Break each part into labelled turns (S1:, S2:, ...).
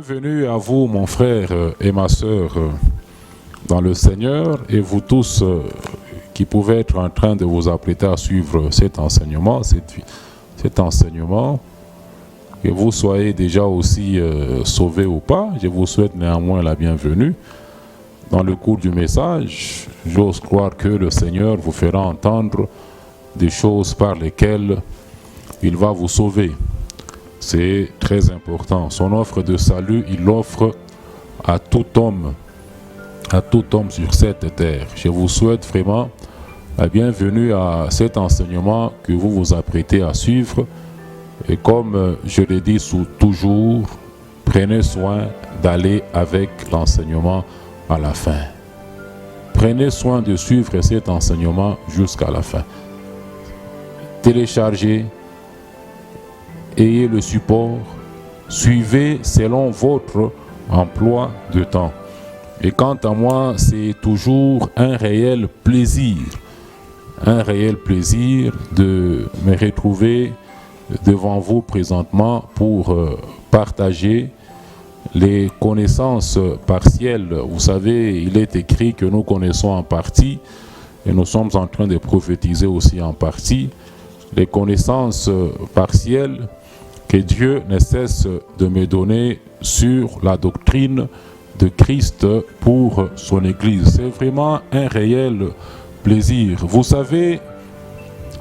S1: Bienvenue à vous, mon frère et ma sœur, dans le Seigneur, et vous tous qui pouvez être en train de vous apprêter à suivre cet enseignement, que vous soyez déjà aussi sauvés ou pas. Je vous souhaite néanmoins la bienvenue. Dans le cours du message, j'ose croire que le Seigneur vous fera entendre des choses par lesquelles il va vous sauver. C'est très important. Son offre de salut, il l'offre à tout homme sur cette terre. Je vous souhaite vraiment la bienvenue à cet enseignement que vous vous apprêtez à suivre. Et comme je l'ai dit toujours, prenez soin d'aller avec l'enseignement à la fin. Prenez soin de suivre cet enseignement jusqu'à la fin. Téléchargez, ayez le support, suivez selon votre emploi de temps. Et quant à moi, c'est toujours un réel plaisir de me retrouver devant vous présentement pour partager les connaissances partielles. Vous savez, il est écrit que nous connaissons en partie et nous sommes en train de prophétiser aussi en partie. Les connaissances partielles que Dieu ne cesse de me donner sur la doctrine de Christ pour son Église. C'est vraiment un réel plaisir. Vous savez,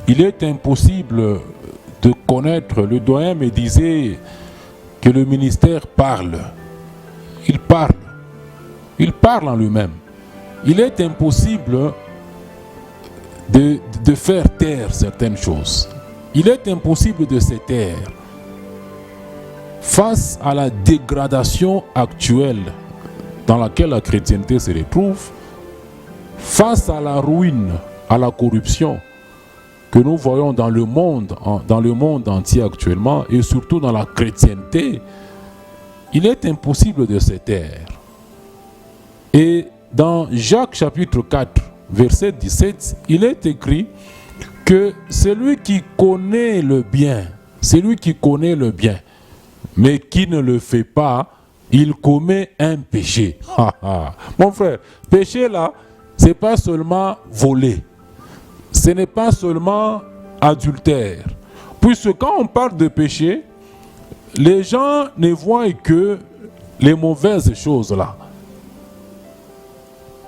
S1: il est impossible de connaître. Le doyen me disait que le ministère parle. Il parle en lui-même. Il est impossible de faire taire certaines choses. Il est impossible de se taire face à la dégradation actuelle dans laquelle la chrétienté se retrouve, face à la ruine, à la corruption que nous voyons dans le monde entier actuellement, et surtout dans la chrétienté. Il est impossible de se taire. Et dans Jacques chapitre 4, verset 17, il est écrit que celui qui connaît le bien, mais qui ne le fait pas, il commet un péché. Mon frère, péché là, c'est pas seulement voler, ce n'est pas seulement adultère. Puisque quand on parle de péché, les gens ne voient que les mauvaises choses là.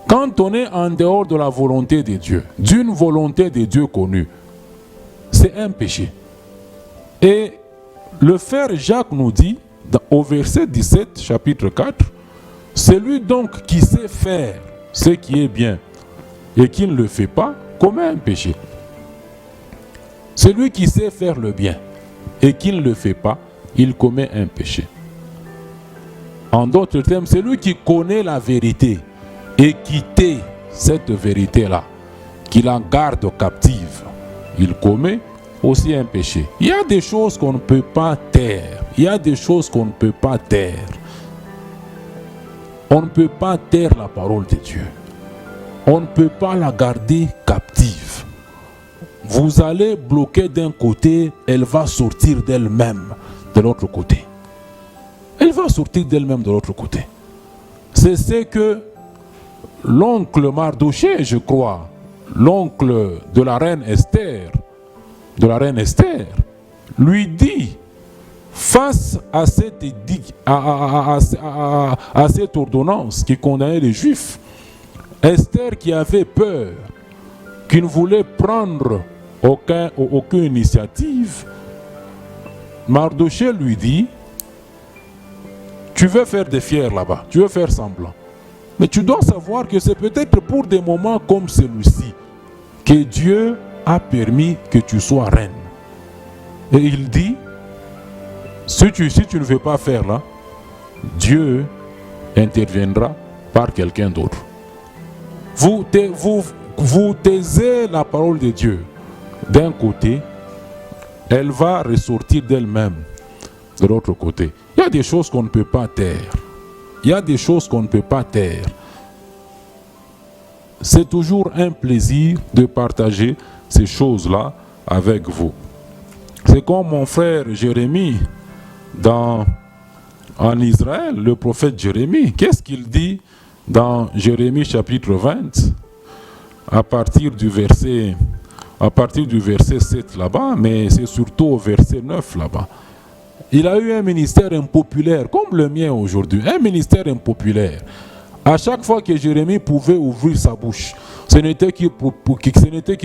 S1: Quand on est en dehors de la volonté de Dieu, d'une volonté de Dieu connue, c'est un péché. Et le frère Jacques nous dit, au verset 17, chapitre 4, celui donc qui sait faire ce qui est bien et qui ne le fait pas, commet un péché. Celui qui sait faire le bien et qui ne le fait pas, il commet un péché. En d'autres termes, celui qui connaît la vérité et qui tait cette vérité-là, qui la garde captive, il commet aussi un péché. Il y a des choses qu'on ne peut pas taire. On ne peut pas taire la parole de Dieu. On ne peut pas la garder captive. Vous allez bloquer d'un côté, elle va sortir d'elle-même de l'autre côté. C'est ce que l'oncle Mardoché, je crois, l'oncle de la reine Esther, lui dit, face à cette ordonnance qui condamnait les Juifs, Esther qui avait peur, qui ne voulait prendre aucune initiative, Mardoché lui dit, tu veux faire des fiers là-bas, tu veux faire semblant. Mais tu dois savoir que c'est peut-être pour des moments comme celui-ci que Dieu a permis que tu sois reine. Et il dit, si tu ne veux pas faire là, Dieu interviendra par quelqu'un d'autre. Vous taisez la parole de Dieu d'un côté, elle va ressortir d'elle-même de l'autre côté. Il y a des choses qu'on ne peut pas taire. C'est toujours un plaisir de partager ces choses-là avec vous. C'est comme mon frère Jérémie, dans en Israël, le prophète Jérémie. Qu'est-ce qu'il dit dans Jérémie chapitre 20, à partir du verset 7 là-bas, mais c'est surtout au verset 9 là-bas. Il a eu un ministère impopulaire, comme le mien aujourd'hui, un ministère impopulaire. À chaque fois que Jérémie pouvait ouvrir sa bouche, ce n'était que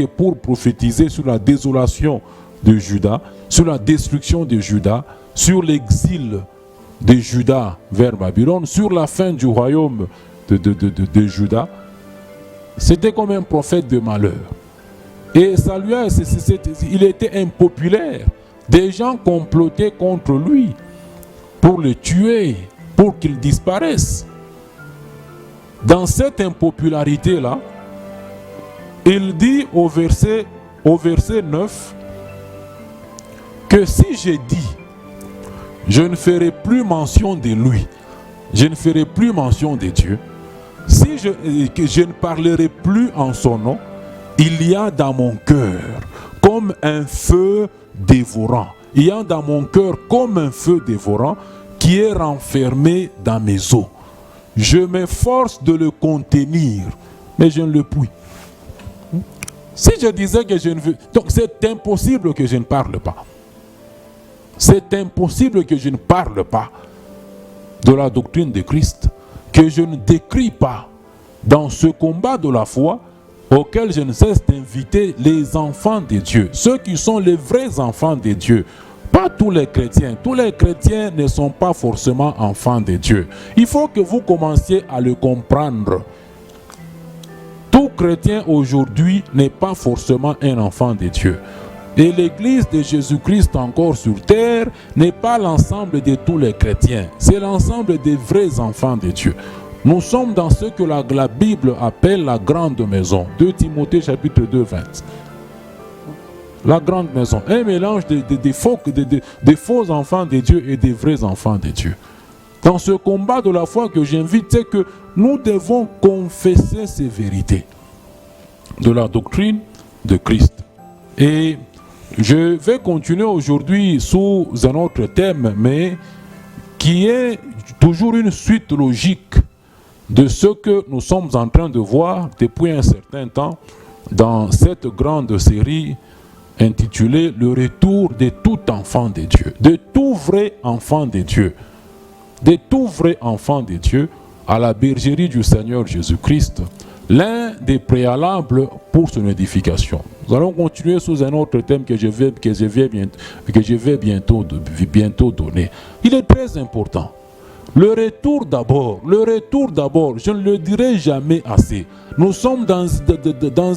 S1: pour prophétiser sur la désolation de Juda, sur la destruction de Juda, sur l'exil de Juda vers Babylone, sur la fin du royaume de Juda. C'était comme un prophète de malheur. Et il était impopulaire. Des gens complotaient contre lui pour le tuer, pour qu'il disparaisse. Dans cette impopularité-là, il dit au verset 9 que si j'ai dit, je ne ferai plus mention de lui, je ne ferai plus mention de Dieu, que je ne parlerai plus en son nom, il y a dans mon cœur comme un feu dévorant. Il y a dans mon cœur comme un feu dévorant qui est renfermé dans mes os. Je m'efforce de le contenir, mais je ne le puis. Si je disais que je ne veux... Donc c'est impossible que je ne parle pas. C'est impossible que je ne parle pas de la doctrine de Christ, que je ne décris pas dans ce combat de la foi auquel je ne cesse d'inviter les enfants de Dieu, ceux qui sont les vrais enfants de Dieu. Pas tous les chrétiens. Tous les chrétiens ne sont pas forcément enfants de Dieu. Il faut que vous commenciez à le comprendre. Tout chrétien aujourd'hui n'est pas forcément un enfant de Dieu. Et l'Église de Jésus-Christ encore sur terre n'est pas l'ensemble de tous les chrétiens. C'est l'ensemble des vrais enfants de Dieu. Nous sommes dans ce que la Bible appelle la grande maison. 2 Timothée chapitre 2, 20. La grande maison. Un mélange des faux enfants de Dieu et des vrais enfants de Dieu. Dans ce combat de la foi que j'invite, c'est que nous devons confesser ces vérités de la doctrine de Christ. Et je vais continuer aujourd'hui sous un autre thème, mais qui est toujours une suite logique de ce que nous sommes en train de voir depuis un certain temps dans cette grande série intitulée « Le retour de tout enfant de Dieu », de tout vrai enfant de Dieu, de tout vrai enfant de Dieu à la bergerie du Seigneur Jésus-Christ, l'un des préalables pour son édification. Nous allons continuer sous un autre thème que je vais bientôt donner. Il est très important. Le retour d'abord, je ne le dirai jamais assez. Nous sommes dans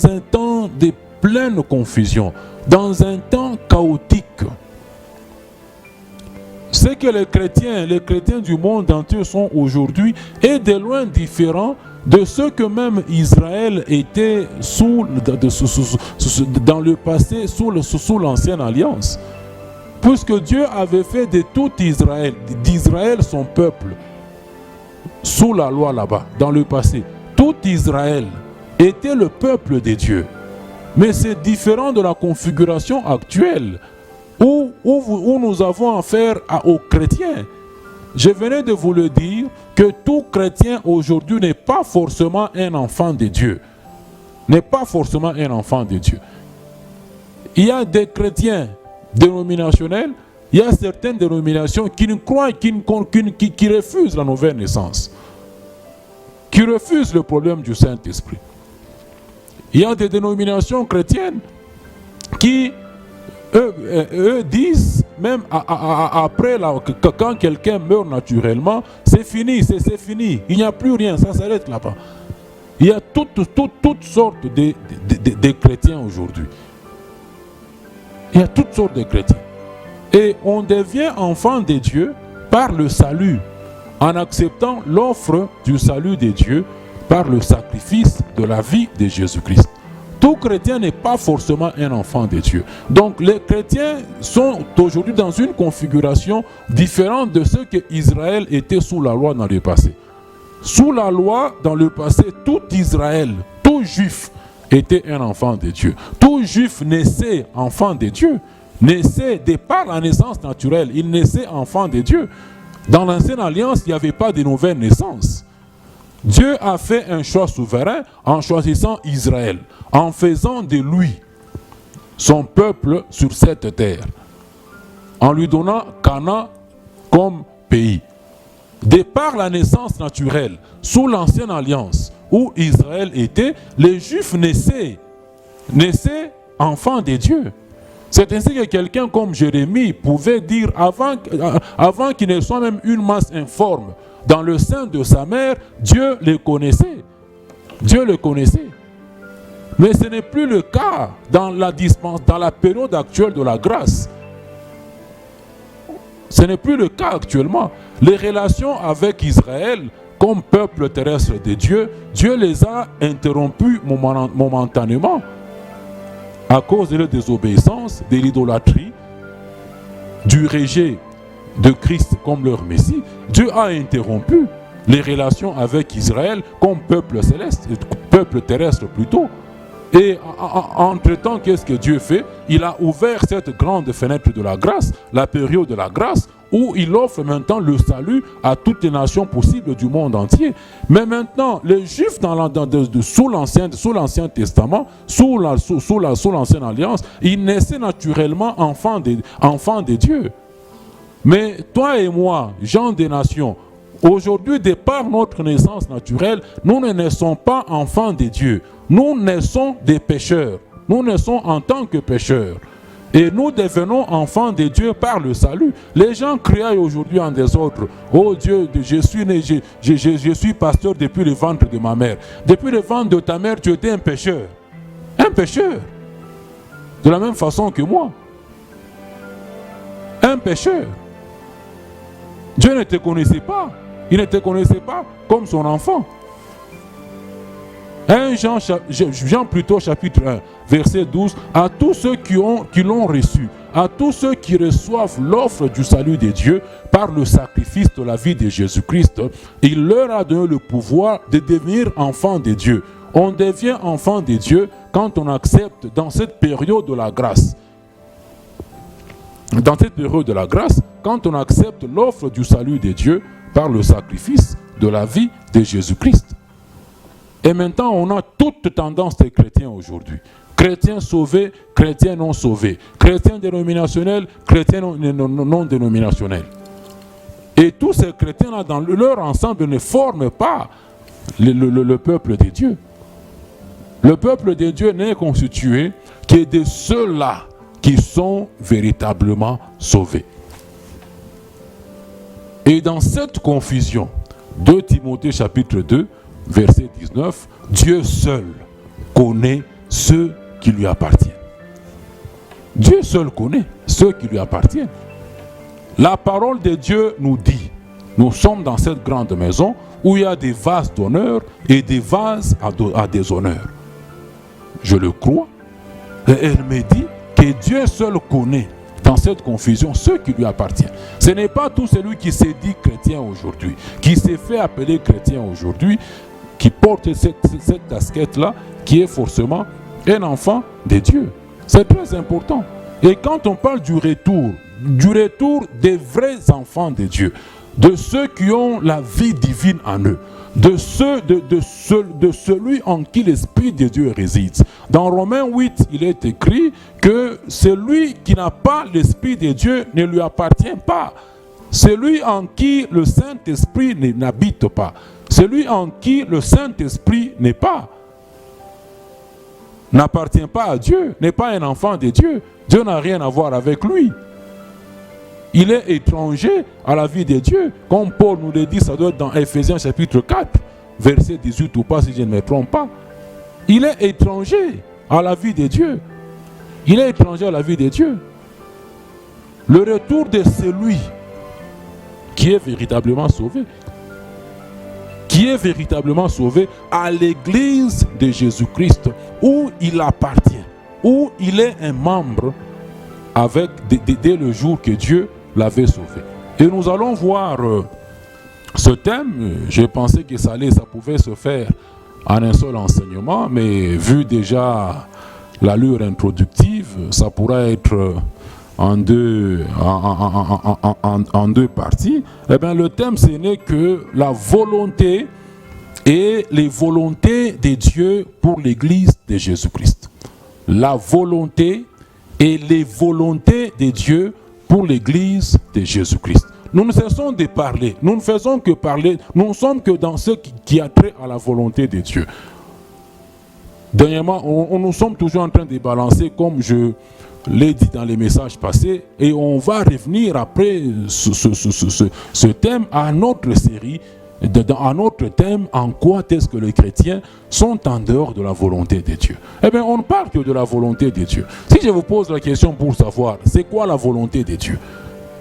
S1: un temps de pleine confusion, dans un temps chaotique. Ce que les chrétiens du monde entier sont aujourd'hui est de loin différent de ce que même Israël était dans le passé, sous l'ancienne alliance. Puisque Dieu avait fait de tout Israël, d'Israël son peuple, sous la loi là-bas, dans le passé. Tout Israël était le peuple de Dieu. Mais c'est différent de la configuration actuelle où nous avons affaire aux chrétiens. Je venais de vous le dire que tout chrétien aujourd'hui n'est pas forcément un enfant de Dieu. N'est pas forcément un enfant de Dieu. Il y a des chrétiens dénominationnels, il y a certaines dénominations qui ne croient, qui refusent la nouvelle naissance, qui refusent le problème du Saint-Esprit. Il y a des dénominations chrétiennes qui, eux disent, même après, quand quelqu'un meurt naturellement, c'est fini, c'est fini, il n'y a plus rien, ça s'arrête là-bas. Il y a toutes sortes de chrétiens aujourd'hui. Il y a toutes sortes de chrétiens. Et on devient enfant de Dieu par le salut, en acceptant l'offre du salut de Dieu par le sacrifice de la vie de Jésus-Christ. Tout chrétien n'est pas forcément un enfant de Dieu. Donc les chrétiens sont aujourd'hui dans une configuration différente de ce que Israël était sous la loi dans le passé. Sous la loi, dans le passé, tout Israël, tout juif était un enfant de Dieu. Tout juif naissait enfant de Dieu. Naissait de par la naissance naturelle. Il naissait enfant de Dieu. Dans l'ancienne alliance, il n'y avait pas de nouvelle naissance. Dieu a fait un choix souverain en choisissant Israël, en faisant de lui son peuple sur cette terre, en lui donnant Canaan comme pays. De par la naissance naturelle, sous l'ancienne alliance, où Israël était, les Juifs naissaient enfants de Dieu. C'est ainsi que quelqu'un comme Jérémie pouvait dire, avant qu'il ne soit même une masse informe, dans le sein de sa mère, Dieu le connaissait. Dieu le connaissait. Mais ce n'est plus le cas dans la période actuelle de la grâce. Ce n'est plus le cas actuellement. Les relations avec Israël, comme peuple terrestre de Dieu, Dieu les a interrompues momentanément à cause de la désobéissance, de l'idolâtrie, du rejet de Christ comme leur Messie. Dieu a interrompu les relations avec Israël comme peuple céleste, peuple terrestre plutôt. Et entre-temps, qu'est-ce que Dieu fait? Il a ouvert cette grande fenêtre de la grâce, la période de la grâce, où il offre maintenant le salut à toutes les nations possibles du monde entier. Mais maintenant, les Juifs sous l'Ancien Testament, sous l'Ancienne Alliance, ils naissaient naturellement enfants de Dieu. Mais toi et moi, gens des nations, aujourd'hui, de par notre naissance naturelle, nous ne naissons pas enfants de Dieu. Nous naissons des pécheurs. Nous naissons en tant que pécheurs. Et nous devenons enfants de Dieu par le salut. Les gens crient aujourd'hui en désordre. Oh Dieu, je suis pasteur depuis le ventre de ma mère. Depuis le ventre de ta mère, tu étais un pécheur. Un pécheur. De la même façon que moi. Un pécheur. Dieu ne te connaissait pas. Il ne te connaissait pas comme son enfant. 1 Jean plutôt chapitre 1, verset 12, à tous ceux qui l'ont reçu, à tous ceux qui reçoivent l'offre du salut de Dieu par le sacrifice de la vie de Jésus-Christ, il leur a donné le pouvoir de devenir enfants de Dieu. On devient enfant de Dieu quand on accepte dans cette période de la grâce. Dans cette période de la grâce, quand on accepte l'offre du salut de Dieu par le sacrifice de la vie de Jésus-Christ. Et maintenant, on a toute tendance des chrétiens aujourd'hui. Chrétiens sauvés, chrétiens non sauvés. Chrétiens dénominationnels, chrétiens non dénominationnels. Et tous ces chrétiens-là, dans leur ensemble, ne forment pas le peuple de Dieu. Le peuple de Dieu n'est constitué que de ceux-là qui sont véritablement sauvés. Et dans cette confusion, 2 Timothée chapitre 2, verset 19, Dieu seul connaît ceux qui lui appartiennent. Dieu seul connaît ceux qui lui appartiennent. La parole de Dieu nous dit, nous sommes dans cette grande maison où il y a des vases d'honneur et des vases à déshonneur. Je le crois. Et elle me dit que Dieu seul connaît dans cette confusion ceux qui lui appartiennent. Ce n'est pas tout celui qui s'est dit chrétien aujourd'hui, qui s'est fait appeler chrétien aujourd'hui, qui porte cette casquette-là, qui est forcément un enfant de Dieu. C'est très important. Et quand on parle du retour des vrais enfants de Dieu, de ceux qui ont la vie divine en eux, de celui en qui l'Esprit de Dieu réside. Dans Romains 8, il est écrit que celui qui n'a pas l'Esprit de Dieu ne lui appartient pas. Celui en qui le Saint-Esprit n'habite pas. Celui en qui le Saint-Esprit n'est pas, n'appartient pas à Dieu, n'est pas un enfant de Dieu. Dieu n'a rien à voir avec lui. Il est étranger à la vie de Dieu. Comme Paul nous le dit, ça doit être dans Ephésiens chapitre 4, verset 18 ou pas si je ne me trompe pas. Il est étranger à la vie de Dieu. Il est étranger à la vie de Dieu. Le retour de celui qui est véritablement sauvé, à l'église de Jésus-Christ, où il appartient, où il est un membre dès le jour que Dieu l'avait sauvé. Et nous allons voir ce thème. J'ai pensé que ça pouvait se faire en un seul enseignement, mais vu déjà l'allure introductive, ça pourra être en deux parties. Eh bien, le thème, ce n'est que la volonté et les volontés de Dieu pour l'Église de Jésus-Christ. La volonté et les volontés de Dieu pour l'Église de Jésus-Christ. Nous ne cessons de parler, nous ne faisons que parler, nous ne sommes que dans ce qui a trait à la volonté de Dieu. Dernièrement, nous sommes toujours en train de balancer, comme je l'ai dit dans les messages passés, et on va revenir après ce thème à notre série, à notre thème, en quoi est-ce que les chrétiens sont en dehors de la volonté de Dieu. Eh bien, on ne parle que de la volonté de Dieu. Si je vous pose la question pour savoir, c'est quoi la volonté de Dieu?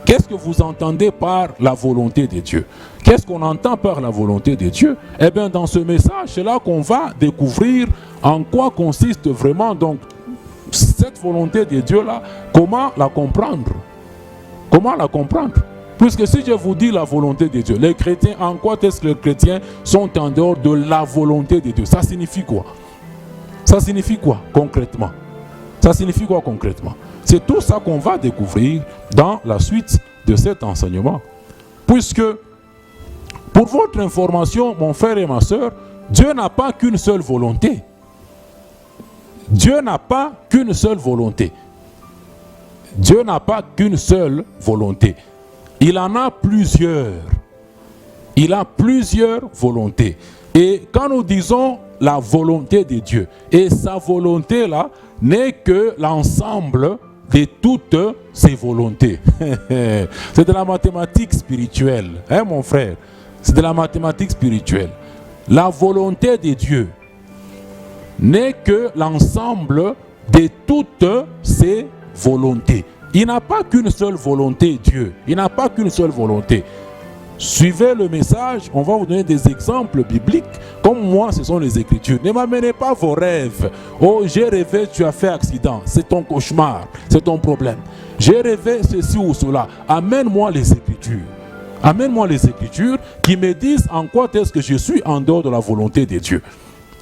S1: Qu'est-ce que vous entendez par la volonté de Dieu? Qu'est-ce qu'on entend par la volonté de Dieu? Eh bien, dans ce message, c'est là qu'on va découvrir en quoi consiste vraiment donc cette volonté de Dieu-là, comment la comprendre? Comment la comprendre? Puisque si je vous dis la volonté de Dieu, les chrétiens, en quoi est-ce que les chrétiens sont en dehors de la volonté de Dieu? Ça signifie quoi? Ça signifie quoi concrètement? Ça signifie quoi concrètement? C'est tout ça qu'on va découvrir dans la suite de cet enseignement. Puisque, pour votre information, mon frère et ma soeur, Dieu n'a pas qu'une seule volonté. Dieu n'a pas qu'une seule volonté. Dieu n'a pas qu'une seule volonté. Il en a plusieurs. Il a plusieurs volontés. Et quand nous disons la volonté de Dieu, et sa volonté là n'est que l'ensemble de toutes ses volontés. C'est de la mathématique spirituelle, hein mon frère? C'est de la mathématique spirituelle. La volonté de Dieu n'est que l'ensemble de toutes ses volontés. Il n'a pas qu'une seule volonté, Dieu. Il n'a pas qu'une seule volonté. Suivez le message, on va vous donner des exemples bibliques. Comme moi, ce sont les Écritures. Ne m'amenez pas vos rêves. Oh, j'ai rêvé, tu as fait accident. C'est ton cauchemar, c'est ton problème. J'ai rêvé ceci ou cela. Amène-moi les Écritures. Amène-moi les Écritures qui me disent en quoi est-ce que je suis en dehors de la volonté de Dieu.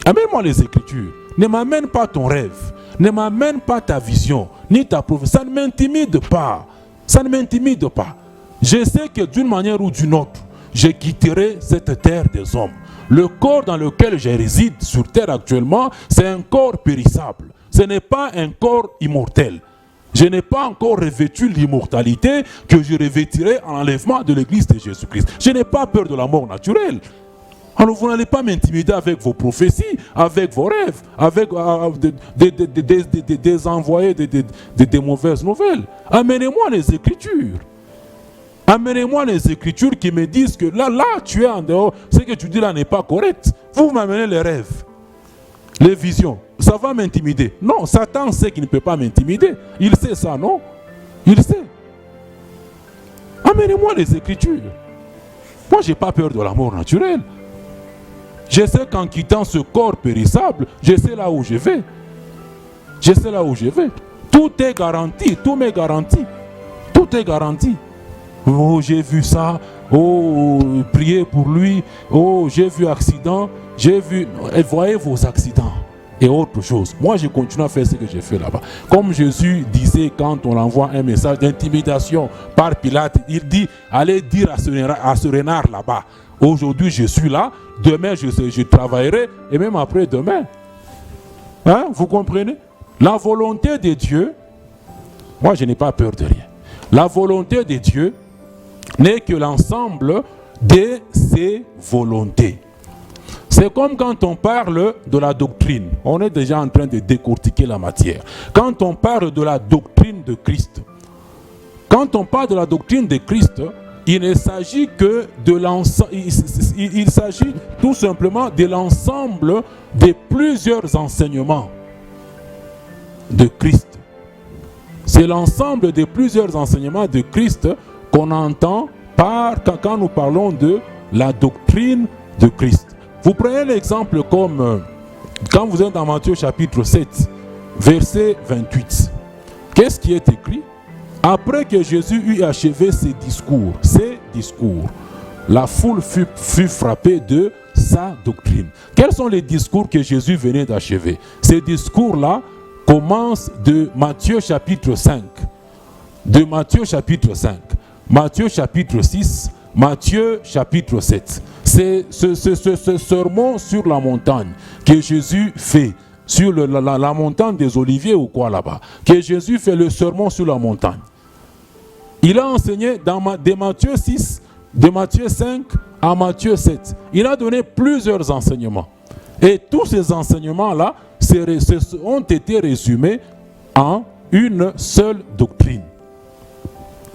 S1: Amène-moi les Écritures. Ne m'amène pas ton rêve. Ne m'amène pas ta vision, ni ta prophétie. Ça ne m'intimide pas. Ça ne m'intimide pas. Je sais que d'une manière ou d'une autre, je quitterai cette terre des hommes. Le corps dans lequel je réside sur terre actuellement, c'est un corps périssable. Ce n'est pas un corps immortel. Je n'ai pas encore revêtu l'immortalité que je revêtirai en l'enlèvement de l'Église de Jésus-Christ. Je n'ai pas peur de la mort naturelle. Alors vous n'allez pas m'intimider avec vos prophéties, avec vos rêves, avec des envoyés des mauvaises nouvelles. Amenez-moi les Écritures. Amenez-moi les Écritures qui me disent que là, tu es en dehors. Ce que tu dis là n'est pas correct. Vous m'amenez les rêves, les visions. Ça va m'intimider. Non, Satan sait qu'il ne peut pas m'intimider. Il sait ça, non? Il sait. Amenez-moi les Écritures. Moi, je n'ai pas peur de la mort naturelle. Je sais qu'en quittant ce corps périssable, je sais là où je vais. Je sais là où je vais. Tout est garanti, tout m'est garanti. Tout est garanti. Oh, j'ai vu ça. Oh, priez pour lui. Oh, j'ai vu accident. J'ai vu... Et voyez vos accidents et autre chose. Moi, je continue à faire ce que j'ai fait là-bas. Comme Jésus disait quand on envoie un message d'intimidation par Pilate, il dit, allez dire à ce renard là-bas, aujourd'hui je suis là, demain je travaillerai, et même après demain. Hein? Vous comprenez? La volonté de Dieu, moi je n'ai pas peur de rien. La volonté de Dieu n'est que l'ensemble de ses volontés. C'est comme quand on parle de la doctrine. On est déjà en train de décortiquer la matière. Quand on parle de la doctrine de Christ, quand on parle de la doctrine de Christ, il ne s'agit que de l'ensemble, il s'agit tout simplement de l'ensemble de plusieurs enseignements de Christ. C'est l'ensemble de plusieurs enseignements de Christ qu'on entend quand nous parlons de la doctrine de Christ. Vous prenez l'exemple comme quand vous êtes dans Matthieu chapitre 7, verset 28. Qu'est-ce qui est écrit? Après que Jésus eut achevé ses discours, la foule fut frappée de sa doctrine. Quels sont les discours que Jésus venait d'achever? Ces discours-là commencent de Matthieu chapitre 5. de Matthieu chapitre 5, Matthieu chapitre 6, Matthieu chapitre 7. C'est ce sermon sur la montagne que Jésus fait, sur la montagne des Oliviers ou quoi là-bas, que Jésus fait le sermon sur la montagne. Il a enseigné de Matthieu 6, de Matthieu 5 à Matthieu 7. Il a donné plusieurs enseignements. Et tous ces enseignements-là ont été résumés en une seule doctrine.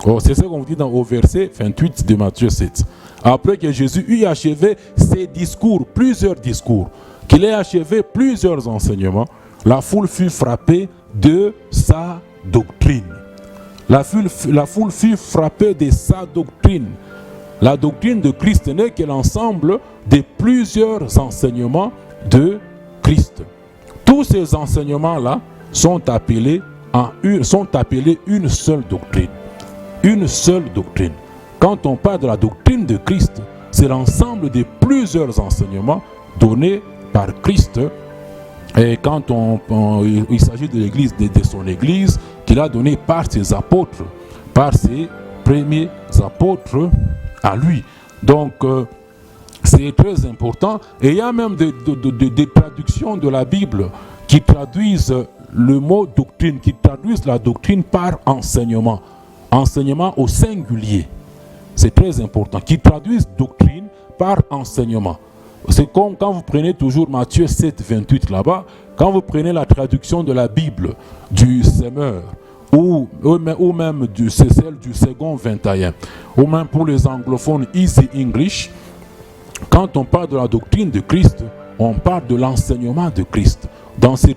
S1: Oh, c'est ce qu'on dit au verset 28 de Matthieu 7. Après que Jésus eut achevé ses discours, plusieurs discours, qu'il ait achevé plusieurs enseignements, la foule fut frappée de sa doctrine. La foule fut frappée de sa doctrine. La doctrine de Christ n'est que l'ensemble de plusieurs enseignements de Christ. Tous ces enseignements-là sont appelés une seule doctrine. Une seule doctrine. Quand on parle de la doctrine de Christ, c'est l'ensemble de plusieurs enseignements donnés par Christ. Et quand il s'agit de l'église, de son église, qu'il a donné par ses apôtres, par ses premiers apôtres à lui. Donc, c'est très important. Et il y a même des traductions de la Bible qui traduisent le mot doctrine, qui traduisent la doctrine par enseignement. Enseignement au singulier. C'est très important. Qui traduisent doctrine par enseignement. C'est comme quand vous prenez toujours Matthieu 7, 28 là-bas, quand vous prenez la traduction de la Bible du Semeur, ou même celle du second 21, ou même pour les anglophones Easy English, quand on parle de la doctrine de Christ, on parle de l'enseignement de Christ. Dans ces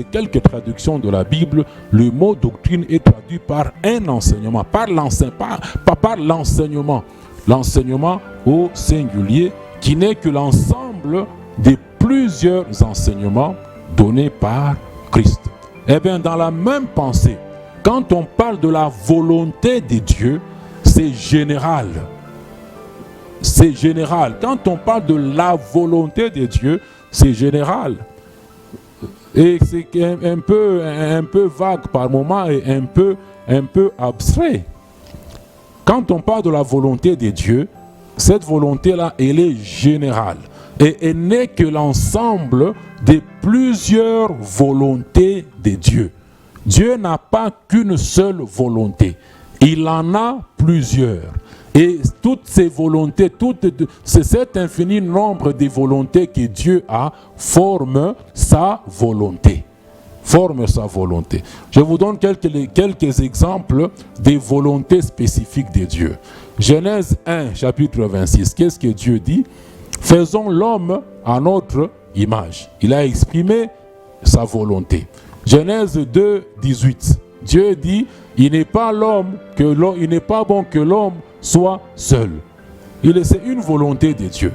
S1: quelques traductions de la Bible, le mot doctrine est traduit par un enseignement, par l'enseignement. L'enseignement au singulier, qui n'est que l'ensemble de plusieurs enseignements donnés par Christ. Eh bien, dans la même pensée, quand on parle de la volonté de Dieu, c'est général. C'est général. Quand on parle de la volonté de Dieu, c'est général. Et c'est un peu vague par moment et un peu abstrait. Quand on parle de la volonté de Dieu, cette volonté-là, elle est générale. Et elle n'est que l'ensemble de plusieurs volontés de Dieu. Dieu n'a pas qu'une seule volonté. Il en a plusieurs. Et toutes ces volontés, c'est cet infini nombre de volontés que Dieu a, forment sa volonté. Forme sa volonté. Je vous donne quelques exemples des volontés spécifiques de Dieu. Genèse 1, chapitre 26. Qu'est-ce que Dieu dit? Faisons l'homme à notre image. Il a exprimé sa volonté. Genèse 2, 18. Dieu dit, il n'est pas bon que l'homme soit seul. C'est une volonté de Dieu.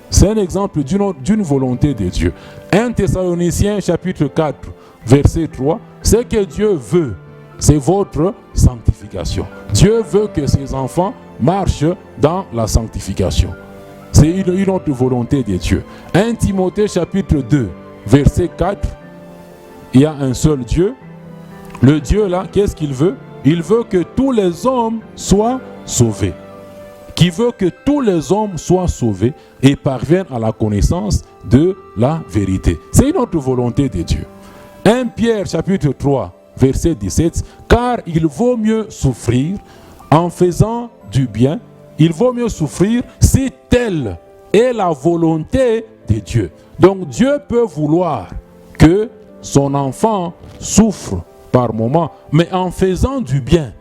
S1: C'est un exemple d'une volonté de Dieu. 1 Thessaloniciens chapitre 4, verset 3, ce que Dieu veut, c'est votre sanctification. Dieu veut que ses enfants marchent dans la sanctification. C'est une autre volonté de Dieu. 1 Timothée chapitre 2, verset 4, il y a un seul Dieu. Le Dieu là, qu'est-ce qu'il veut? Il veut que tous les hommes soient sauvés. Qui veut que tous les hommes soient sauvés et parviennent à la connaissance de la vérité. C'est une autre volonté de Dieu. 1 Pierre chapitre 3, verset 17, car il vaut mieux souffrir en faisant du bien. Il vaut mieux souffrir si telle est la volonté de Dieu. Donc Dieu peut vouloir que son enfant souffre par moment, mais en faisant du bien,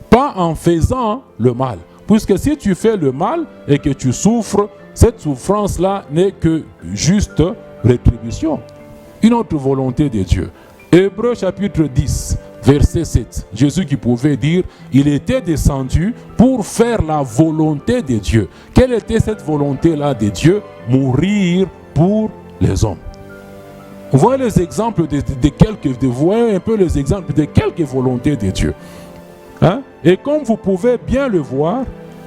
S1: pas en faisant le mal. Puisque si tu fais le mal et que tu souffres, cette souffrance-là n'est que juste rétribution. Une autre volonté de Dieu. Hébreux chapitre 10, verset 7. Jésus qui pouvait dire, il était descendu pour faire la volonté de Dieu. Quelle était cette volonté-là de Dieu? Mourir pour les hommes. Vous voyez les exemples vous voyez un peu les exemples de quelques volontés de Dieu. Hein? Et comme vous pouvez bien le voir,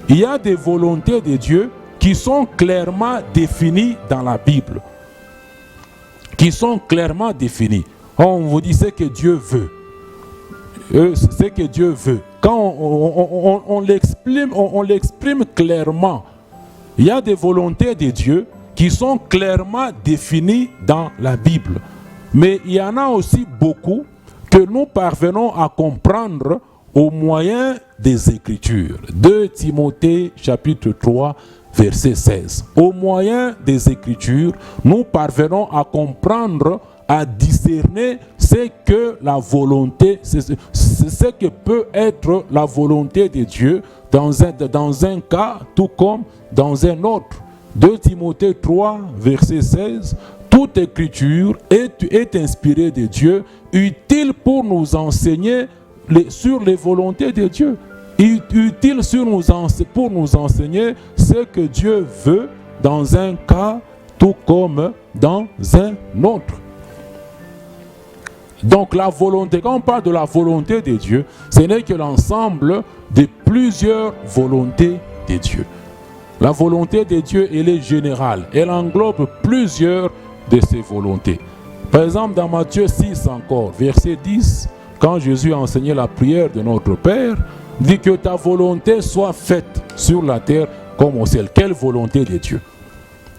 S1: il y a des volontés de Dieu qui sont clairement définies dans la Bible. Qui sont clairement définies. On vous dit ce que Dieu veut. ce que Dieu veut. Quand on l'exprime clairement, il y a des volontés de Dieu qui sont clairement définies dans la Bible. Mais il y en a aussi beaucoup que nous parvenons à comprendre au moyen des Écritures. 2 Timothée chapitre 3 verset 16. Au moyen des Écritures, nous parvenons à comprendre, à discerner ce que la volonté, ce que peut être la volonté de Dieu dans un cas tout comme dans un autre. 2 Timothée 3 verset 16. Toute écriture est inspirée de Dieu, utile pour nous enseigner sur les volontés de Dieu. Utile pour nous enseigner ce que Dieu veut dans un cas tout comme dans un autre. Donc la volonté, quand on parle de la volonté de Dieu, ce n'est que l'ensemble de plusieurs volontés de Dieu. La volonté de Dieu, elle est générale. Elle englobe plusieurs de ses volontés. Par exemple, dans Matthieu 6 encore, verset 10, quand Jésus a enseigné la prière de notre Père, dit que ta volonté soit faite sur la terre comme au ciel. Quelle volonté de Dieu?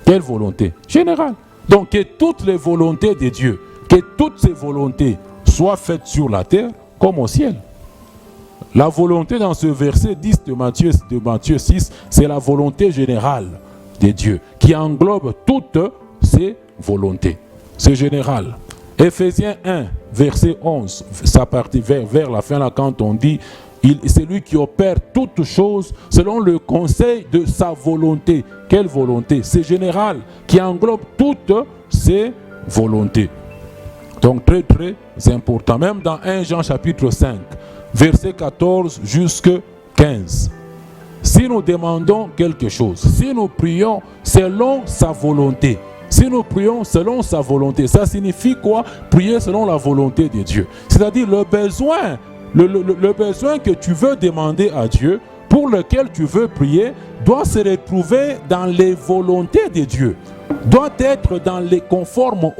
S1: Quelle volonté? Générale. Donc que toutes les volontés de Dieu, que toutes ces volontés soient faites sur la terre comme au ciel. La volonté dans ce verset 10 de Matthieu 6, c'est la volonté générale de Dieu qui englobe toutes ces volontés. C'est général. Éphésiens 1, verset 11, ça partit vers la fin là quand on dit c'est lui qui opère toutes choses selon le conseil de sa volonté. Quelle volonté? C'est général, qui englobe toutes ces volontés. Donc très très important. Même dans 1 Jean chapitre 5, verset 14 jusqu'à 15. Si nous demandons quelque chose, si nous prions selon sa volonté, si nous prions selon sa volonté, ça signifie quoi? Prier selon la volonté de Dieu. C'est-à-dire le besoin que tu veux demander à Dieu, pour lequel tu veux prier, doit se retrouver dans les volontés de Dieu. Doit être dans les conformes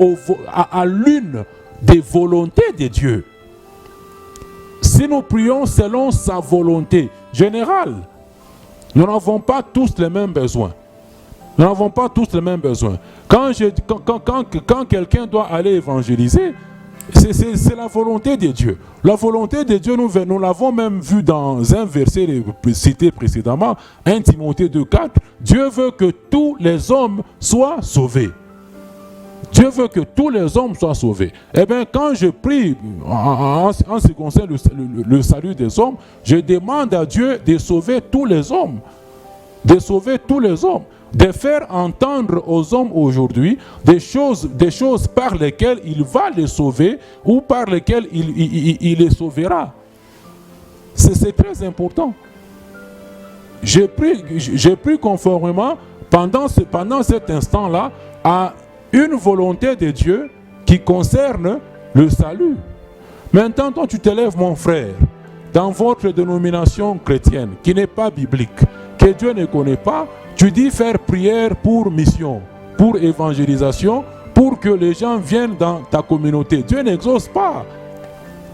S1: à l'une des volontés de Dieu. Si nous prions selon sa volonté générale, nous n'avons pas tous les mêmes besoins. Nous n'avons pas tous les mêmes besoins. Quand quelqu'un doit aller évangéliser, c'est la volonté de Dieu. La volonté de Dieu, nous l'avons même vu dans un verset cité précédemment, 1 Timothée 2,4. Dieu veut que tous les hommes soient sauvés. Dieu veut que tous les hommes soient sauvés. Eh bien, quand je prie en ce qui concerne le salut des hommes, je demande à Dieu de sauver tous les hommes. De sauver tous les hommes. De faire entendre aux hommes aujourd'hui des choses par lesquelles il va les sauver ou par lesquelles il les sauvera. C'est très important. J'ai pris conformément pendant cet instant-là à une volonté de Dieu qui concerne le salut. Maintenant, toi, tu te lèves, mon frère, dans votre dénomination chrétienne, qui n'est pas biblique, que Dieu ne connaît pas, tu dis faire prière pour mission, pour évangélisation, pour que les gens viennent dans ta communauté. Dieu n'exauce pas.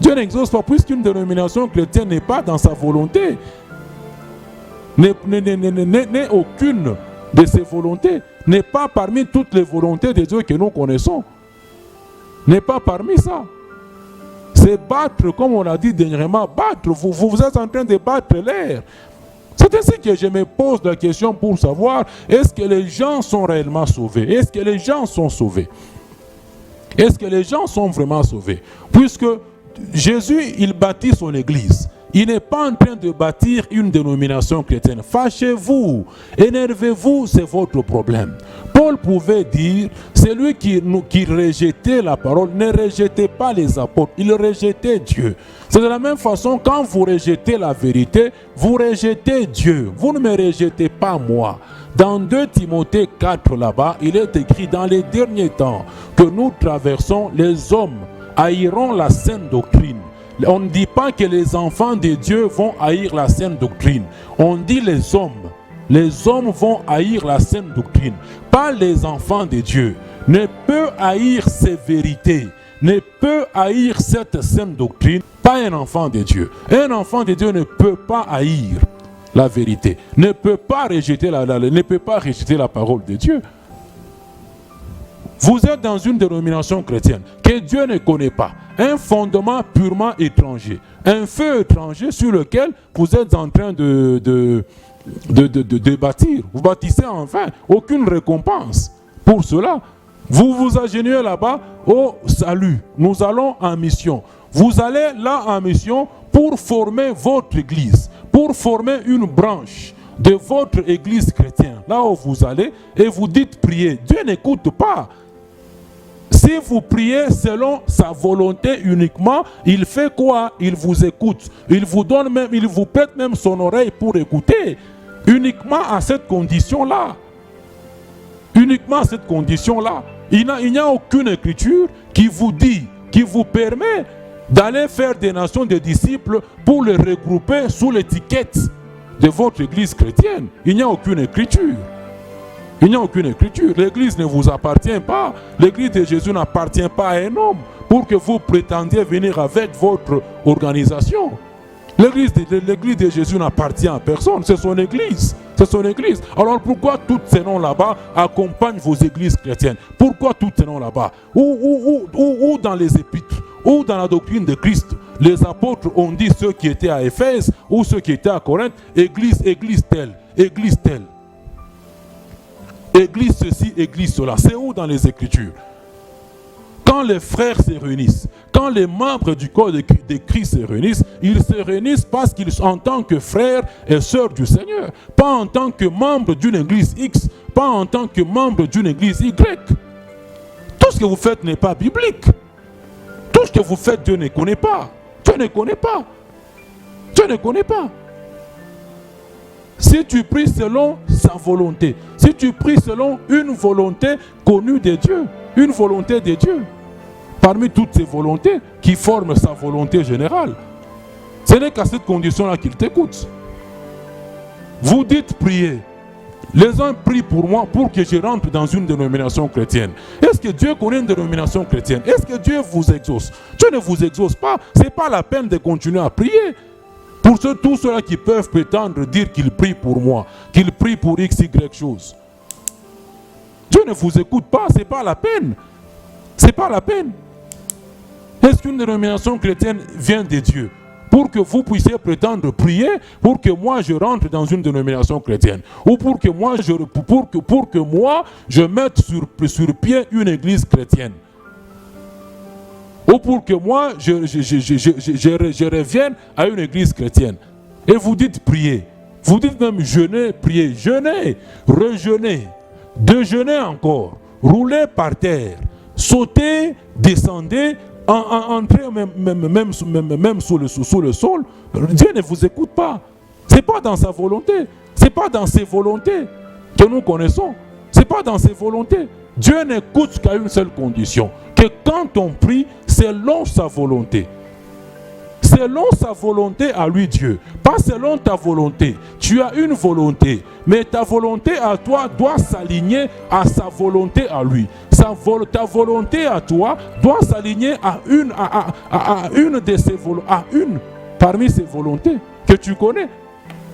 S1: Dieu n'exauce pas, puisqu'une dénomination chrétienne n'est pas dans sa volonté. N'est aucune de ses volontés. N'est pas parmi toutes les volontés de Dieu que nous connaissons. N'est pas parmi ça. C'est battre, comme on l'a dit dernièrement, battre. Vous êtes en train de battre l'air. C'est ainsi que je me pose la question pour savoir, est-ce que les gens sont réellement sauvés? Est-ce que les gens sont sauvés? Est-ce que les gens sont vraiment sauvés? Puisque Jésus, il bâtit son église. Il n'est pas en train de bâtir une dénomination chrétienne. Fâchez-vous, énervez-vous, c'est votre problème. Paul pouvait dire, celui qui rejetait la parole, ne rejetez pas les apôtres, il rejetait Dieu. C'est de la même façon, quand vous rejetez la vérité, vous rejetez Dieu. Vous ne me rejetez pas moi. Dans 2 Timothée 4 là-bas, il est écrit, dans les derniers temps que nous traversons, les hommes haïront la saine doctrine. On ne dit pas que les enfants de Dieu vont haïr la saine doctrine. On dit les hommes. Les hommes vont haïr la saine doctrine. Pas les enfants de Dieu. Ne peut haïr ces vérités. ne peut haïr cette sainte doctrine, pas un enfant de Dieu. Un enfant de Dieu ne peut pas haïr la vérité, ne peut pas rejeter la parole de Dieu. Vous êtes dans une dénomination chrétienne que Dieu ne connaît pas, un fondement purement étranger, un feu étranger sur lequel vous êtes en train de bâtir. Vous bâtissez en vain, aucune récompense pour cela. Vous vous agenouillez là-bas au salut. Nous allons en mission. Vous allez là en mission pour former votre église, pour former une branche de votre église chrétienne. Là où vous allez et vous dites prier. Dieu n'écoute pas. Si vous priez selon sa volonté uniquement, il fait quoi? Il vous écoute. Il vous donne même, il vous prête même son oreille pour écouter. Uniquement à cette condition-là. Uniquement à cette condition-là. Il n'y a aucune écriture qui vous dit, qui vous permet d'aller faire des nations de disciples pour les regrouper sous l'étiquette de votre église chrétienne. Il n'y a aucune écriture. Il n'y a aucune écriture. L'église ne vous appartient pas. L'église de Jésus n'appartient pas à un homme pour que vous prétendiez venir avec votre organisation. L'église de Jésus n'appartient à personne. C'est son église. C'est son église. Alors pourquoi tous ces noms là-bas accompagnent vos églises chrétiennes? Pourquoi tous ces noms là-bas? Ou dans les épîtres, ou dans la doctrine de Christ, les apôtres ont dit ceux qui étaient à Éphèse ou ceux qui étaient à Corinthe, église telle, église telle. Église ceci, église cela. C'est où dans les Écritures? Quand les frères se réunissent, quand les membres du corps de Christ se réunissent, ils se réunissent parce qu'ils sont en tant que frères et sœurs du Seigneur, pas en tant que membres d'une église X, pas en tant que membres d'une église Y. Tout ce que vous faites n'est pas biblique. Tout ce que vous faites, Dieu ne connaît pas. Dieu ne connaît pas. Dieu ne connaît pas. Si tu pries selon sa volonté, si tu pries selon une volonté connue de Dieu, une volonté de Dieu, parmi toutes ces volontés qui forment sa volonté générale, ce n'est qu'à cette condition-là qu'il t'écoute. Vous dites prier. Les uns prient pour moi pour que je rentre dans une dénomination chrétienne. Est-ce que Dieu connaît une dénomination chrétienne? Est-ce que Dieu vous exauce? Dieu ne vous exauce pas. Ce n'est pas la peine de continuer à prier. Pour tous ceux-là qui peuvent prétendre dire qu'ils prient pour moi, qu'ils prient pour X, Y chose. Dieu ne vous écoute pas, ce n'est pas la peine. Ce n'est pas la peine. Est-ce qu'une dénomination chrétienne vient de Dieu? Pour que vous puissiez prétendre prier, pour que moi je rentre dans une dénomination chrétienne. Ou pour que moi je mette sur pied une église chrétienne. Ou pour que moi je revienne à une église chrétienne. Et vous dites prier. Vous dites même jeûner, prier. Jeûner, rejeûner, déjeuner encore, rouler par terre, sauter, descendre, entrer même sous le sol. Dieu ne vous écoute pas. Ce n'est pas dans sa volonté. Ce n'est pas dans ses volontés que nous connaissons. Ce n'est pas dans ses volontés. Dieu n'écoute qu'à une seule condition. Que quand on prie, selon sa volonté. Selon sa volonté à lui Dieu. Pas selon ta volonté. Tu as une volonté. Mais ta volonté à toi doit s'aligner à sa volonté à lui. Ta volonté à toi doit s'aligner à une de ses volontés. À une parmi ses volontés que tu connais.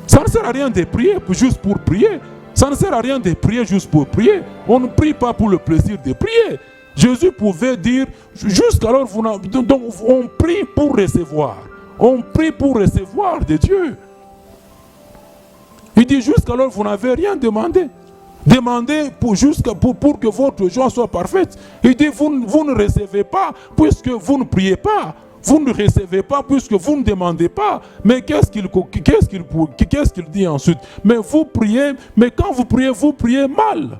S1: Ça ne sert à rien de prier juste pour prier. Ça ne sert à rien de prier juste pour prier. On ne prie pas pour le plaisir de prier. Jésus pouvait dire, jusqu'alors, donc on prie pour recevoir. On prie pour recevoir de Dieu. Il dit, jusqu'alors, vous n'avez rien demandé. Demandez pour que votre joie soit parfaite. Il dit, vous ne recevez pas puisque vous ne priez pas. Vous ne recevez pas puisque vous ne demandez pas. Mais qu'est-ce qu'il dit ensuite? Mais vous priez, mais quand vous priez mal.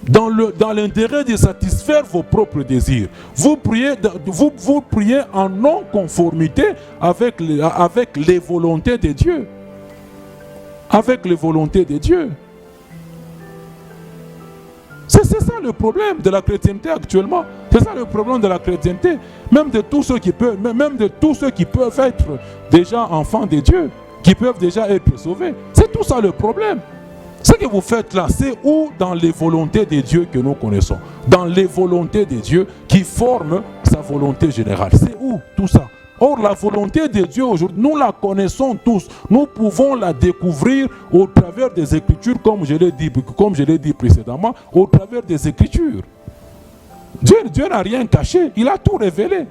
S1: Dans l'intérêt de satisfaire vos propres désirs. Vous priez en non-conformité avec les volontés de Dieu. Avec les volontés de Dieu. C'est ça le problème de la chrétienté actuellement. C'est ça le problème de la chrétienté. Même de tous ceux qui peuvent être déjà enfants de Dieu, qui peuvent déjà être sauvés. C'est tout ça le problème. Ce que vous faites là, c'est où dans les volontés de Dieu que nous connaissons. Dans les volontés de Dieu qui forment sa volonté générale. C'est où tout ça? Or, la volonté de Dieu aujourd'hui, nous la connaissons tous. Nous pouvons la découvrir au travers des Écritures, comme je l'ai dit précédemment, au travers des Écritures. Dieu n'a rien caché, il a tout révélé.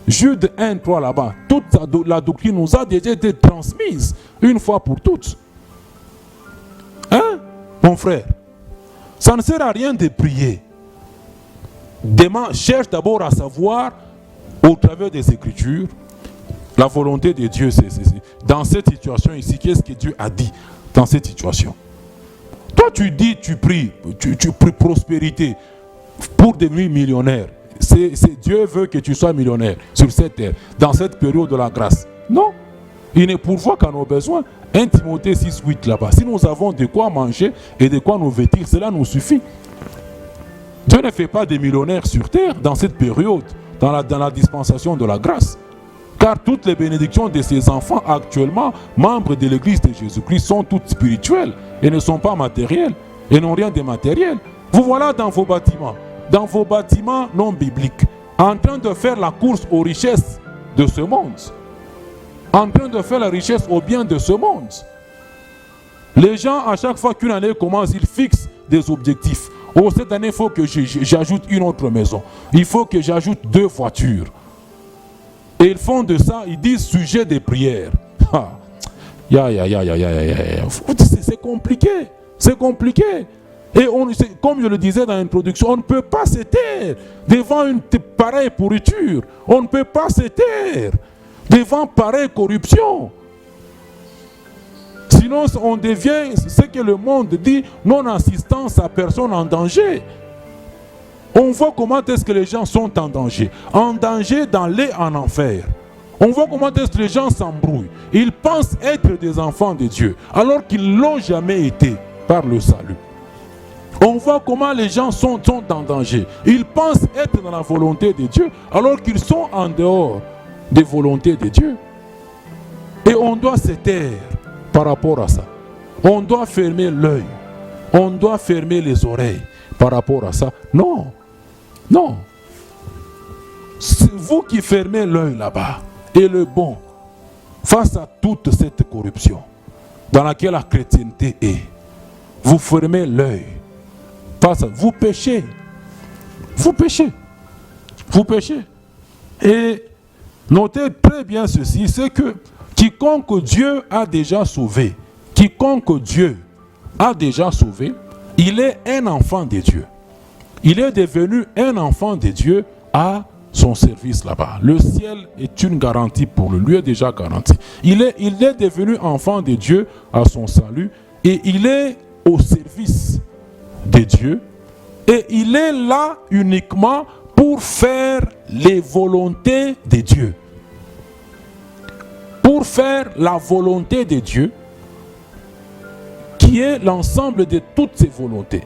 S1: Jude 1, 3 là-bas, toute la doctrine nous a déjà été transmise une fois pour toutes. Hein, mon frère? Ça ne sert à rien de prier. Cherche d'abord à savoir, au travers des Écritures, la volonté de Dieu. Dans cette situation ici, qu'est-ce que Dieu a dit dans cette situation? Toi, tu dis, tu pries prospérité pour devenir millionnaire. Dieu veut que tu sois millionnaire sur cette terre, dans cette période de la grâce. Non, il ne pourvoit qu'à nos besoins. 1 Timothée 6, 8 là-bas. Si nous avons de quoi manger et de quoi nous vêtir, cela nous suffit. Dieu ne fait pas des millionnaires sur terre dans cette période, dans la dispensation de la grâce. Car toutes les bénédictions de ces enfants actuellement, membres de l'église de Jésus-Christ, sont toutes spirituelles et ne sont pas matérielles et n'ont rien de matériel. Vous voilà dans vos bâtiments non bibliques, en train de faire la course aux richesses de ce monde, en train de faire la richesse au bien de ce monde. Les gens, à chaque fois qu'une année commence, ils fixent des objectifs. Oh, cette année, il faut que j'ajoute une autre maison. Il faut que j'ajoute 2 voitures. Et ils font de ça, ils disent sujet des prières. C'est compliqué. C'est compliqué. Et comme je le disais dans l'introduction, on ne peut pas se taire devant une pareille pourriture. On ne peut pas se taire devant pareille corruption. Sinon, on devient ce que le monde dit, non-assistance à personne en danger. On voit comment est-ce que les gens sont en danger d'aller en enfer. On voit comment est-ce que les gens s'embrouillent. Ils pensent être des enfants de Dieu, alors qu'ils ne l'ont jamais été par le salut. On voit comment les gens sont en danger. Ils pensent être dans la volonté de Dieu, alors qu'ils sont en dehors des volontés de Dieu. Et on doit se taire par rapport à ça. On doit fermer l'œil. On doit fermer les oreilles par rapport à ça. Non. Non. C'est vous qui fermez l'œil là-bas et le bon face à toute cette corruption dans laquelle la chrétienté est. Vous fermez l'œil. Vous péchez. Vous péchez. Vous péchez. Et notez très bien ceci, c'est que quiconque Dieu a déjà sauvé, il est un enfant de Dieu. Il est devenu un enfant de Dieu à son service là-bas. Le ciel est une garantie pour lui. Lui est déjà garanti. Il est devenu enfant de Dieu à son salut et il est au service de Dieu et il est là uniquement pour faire les volontés de Dieu. Pour faire la volonté de Dieu qui est l'ensemble de toutes ses volontés.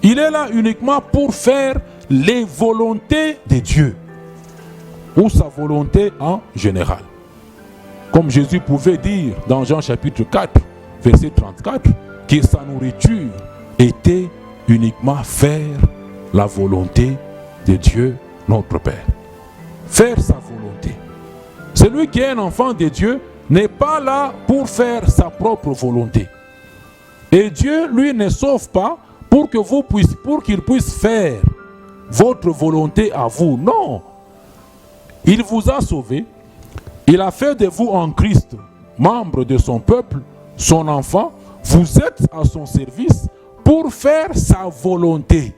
S1: Il est là uniquement pour faire les volontés de Dieu ou sa volonté en général. Comme Jésus pouvait dire dans Jean chapitre 4, verset 34, que sa nourriture était uniquement faire la volonté de Dieu notre Père. Faire sa volonté. Celui qui est un enfant de Dieu n'est pas là pour faire sa propre volonté. Et Dieu, lui, ne sauve pas pour qu'il puisse faire votre volonté à vous. Non. Il vous a sauvé. Il a fait de vous en Christ, membre de son peuple, son enfant. Vous êtes à son service pour faire sa volonté.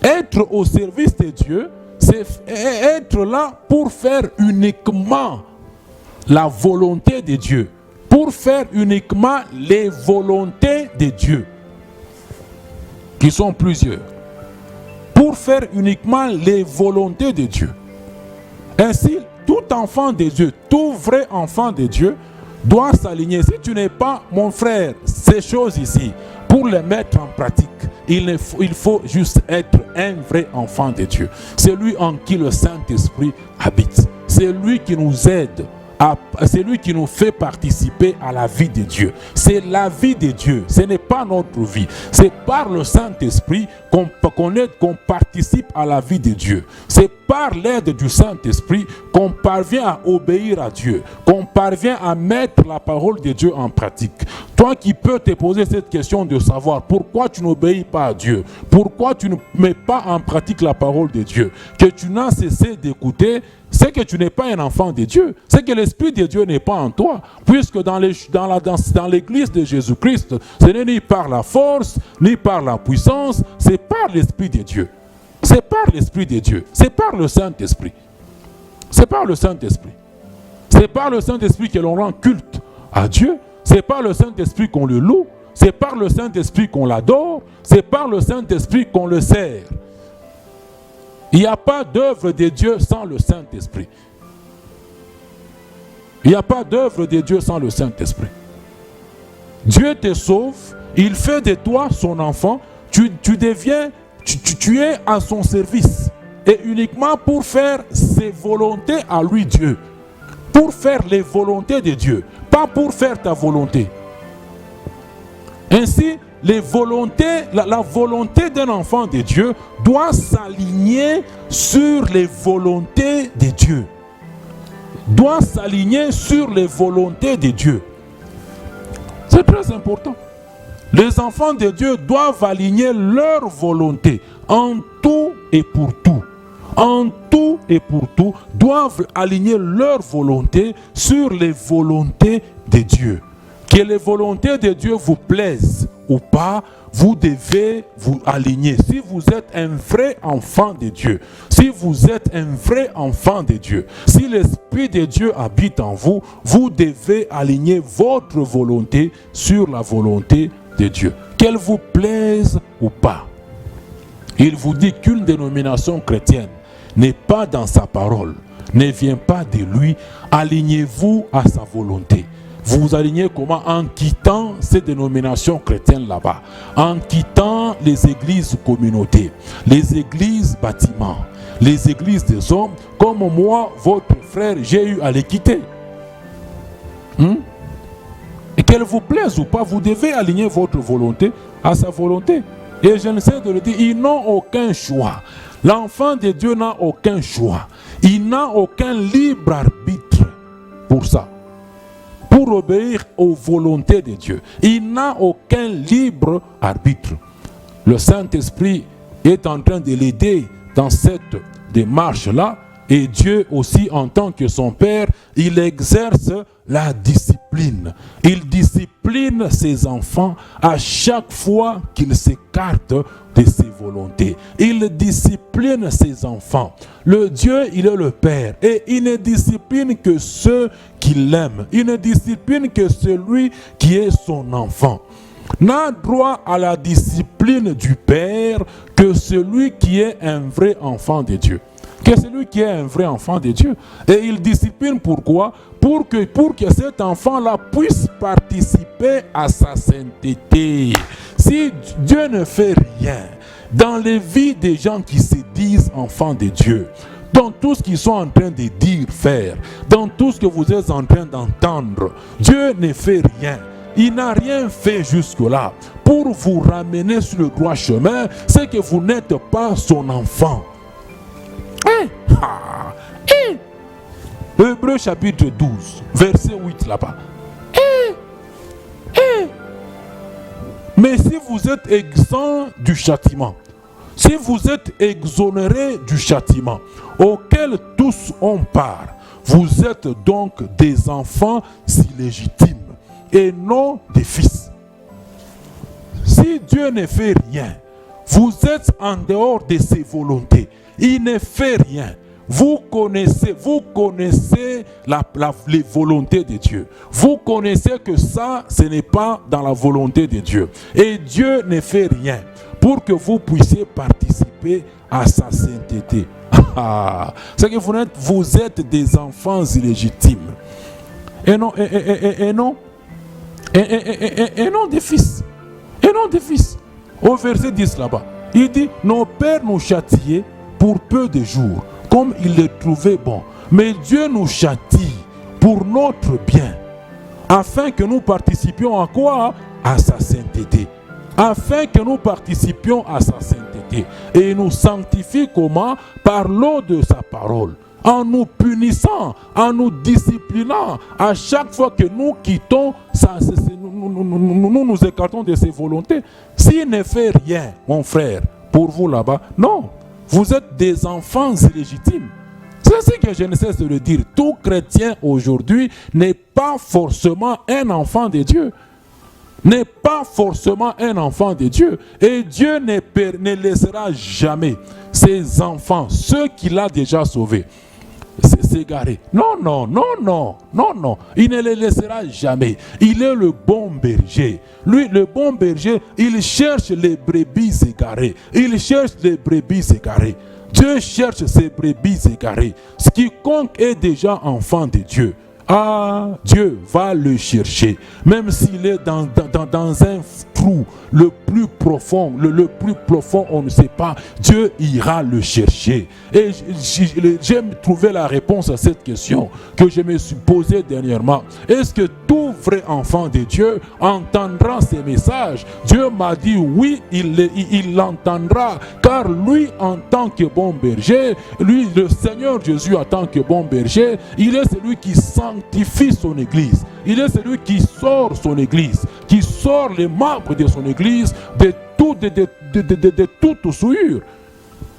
S1: Être au service de Dieu, c'est être là pour faire uniquement la volonté de Dieu. Pour faire uniquement les volontés de Dieu. Qui sont plusieurs. Pour faire uniquement les volontés de Dieu. Ainsi, tout enfant de Dieu, tout vrai enfant de Dieu, doit s'aligner. Si tu n'es pas, mon frère, ces choses ici, pour les mettre en pratique, il faut juste être un vrai enfant de Dieu. C'est lui en qui le Saint-Esprit habite. C'est lui qui nous aide c'est lui qui nous fait participer à la vie de Dieu. C'est la vie de Dieu, ce n'est pas notre vie. C'est par le Saint-Esprit qu'on participe à la vie de Dieu. C'est par l'aide du Saint-Esprit qu'on parvient à obéir à Dieu, qu'on parvient à mettre la parole de Dieu en pratique. Toi qui peux te poser cette question de savoir pourquoi tu n'obéis pas à Dieu, pourquoi tu ne mets pas en pratique la parole de Dieu, que tu n'as cessé d'écouter, c'est que tu n'es pas un enfant de Dieu, c'est que l'Esprit de Dieu n'est pas en toi, puisque dans l'Église de Jésus-Christ, ce n'est ni par la force, ni par la puissance, c'est par l'Esprit de Dieu. C'est par l'Esprit de Dieu, c'est par le Saint-Esprit. C'est par le Saint-Esprit. C'est par le Saint-Esprit que l'on rend culte à Dieu, c'est par le Saint-Esprit qu'on le loue, c'est par le Saint-Esprit qu'on l'adore, c'est par le Saint-Esprit qu'on le sert. Il n'y a pas d'œuvre de Dieu sans le Saint-Esprit. Il n'y a pas d'œuvre de Dieu sans le Saint-Esprit. Dieu te sauve, il fait de toi son enfant, tu es à son service. Et uniquement pour faire ses volontés à lui, Dieu. Pour faire les volontés de Dieu, pas pour faire ta volonté. Ainsi, la volonté d'un enfant de Dieu doit s'aligner sur les volontés de Dieu. Doit s'aligner sur les volontés de Dieu. C'est très important. Les enfants de Dieu doivent aligner leur volonté en tout et pour tout. En tout et pour tout, doivent aligner leur volonté sur les volontés de Dieu. Que les volontés de Dieu vous plaisent ou pas, vous devez vous aligner. Si vous êtes un vrai enfant de Dieu, si vous êtes un vrai enfant de Dieu, si l'Esprit de Dieu habite en vous, vous devez aligner votre volonté sur la volonté de Dieu. Qu'elle vous plaise ou pas. Il vous dit qu'une dénomination chrétienne n'est pas dans sa parole, ne vient pas de lui, alignez-vous à sa volonté. Vous vous alignez comment? En quittant ces dénominations chrétiennes là-bas, en quittant les églises communautés, les églises bâtiments, les églises des hommes, comme moi, votre frère, j'ai eu à les quitter. Et qu'elle vous plaise ou pas, vous devez aligner votre volonté à sa volonté. Et je ne sais de le dire, ils n'ont aucun choix. L'enfant de Dieu n'a aucun choix. Il n'a aucun libre arbitre pour ça. Pour obéir aux volontés de Dieu. Il n'a aucun libre arbitre. Le Saint-Esprit est en train de l'aider dans cette démarche-là. Et Dieu aussi, en tant que son Père, il exerce la discipline. Il discipline ses enfants à chaque fois qu'ils s'écartent de ses volontés. Il discipline ses enfants. Le Dieu, il est le Père. Et il ne discipline que ceux qui l'aiment. Il ne discipline que celui qui est son enfant. N'a droit à la discipline du Père que celui qui est un vrai enfant de Dieu. Que celui qui est un vrai enfant de Dieu. Et il discipline pourquoi? Pour que cet enfant-là puisse participer à sa sainteté. Si Dieu ne fait rien dans les vies des gens qui se disent enfants de Dieu, dans tout ce qu'ils sont en train de dire, faire, dans tout ce que vous êtes en train d'entendre, Dieu ne fait rien. Il n'a rien fait jusque-là pour vous ramener sur le droit chemin. C'est que vous n'êtes pas son enfant. Hébreux chapitre 12, verset 8 là-bas. Mais si vous êtes exempt du châtiment, si vous êtes exonéré du châtiment auquel tous ont part, vous êtes donc des enfants illégitimes et non des fils. Si Dieu ne fait rien, vous êtes en dehors de ses volontés. Il ne fait rien. Vous connaissez les volontés de Dieu. Vous connaissez que ça, ce n'est pas dans la volonté de Dieu. Et Dieu ne fait rien pour que vous puissiez participer à sa sainteté. C'est que vous êtes des enfants illégitimes. Et non des fils. Et non des fils. Au verset 10 là-bas, il dit, nos pères nous châtiaient pour peu de jours, comme il les trouvait bon. Mais Dieu nous châtie pour notre bien, afin que nous participions à quoi? À sa sainteté. Afin que nous participions à sa sainteté. Et il nous sanctifie comment? Par l'eau de sa parole. En nous punissant, en nous disciplinant, à chaque fois que nous quittons, nous écartons de ses volontés. S'il ne fait rien, mon frère, pour vous là-bas, non, vous êtes des enfants illégitimes. C'est ce que je ne cesse de le dire. Tout chrétien aujourd'hui n'est pas forcément un enfant de Dieu. N'est pas forcément un enfant de Dieu. Et Dieu ne laissera jamais ses enfants, ceux qu'il a déjà sauvés, s'égarer. Non, non, non, non, non, non. Il ne les laissera jamais. Il est le bon berger. Lui, le bon berger, il cherche les brebis égarées. Il cherche les brebis égarées. Dieu cherche ses brebis égarées. Quiconque est déjà enfant de Dieu, Dieu va le chercher. Même s'il est dans un trou le plus profond, le plus profond, on ne sait pas, Dieu ira le chercher. Et j'aime trouver la réponse à cette question que je me suis posée dernièrement. Est-ce que tout vrai enfant de Dieu entendra ces messages? Dieu m'a dit oui, il l'entendra, car lui, en tant que bon berger, lui, le Seigneur Jésus, en tant que bon berger, il est celui qui sanctifie son église. Il est celui qui sort son église, qui sort les membres de son église de toute souillure.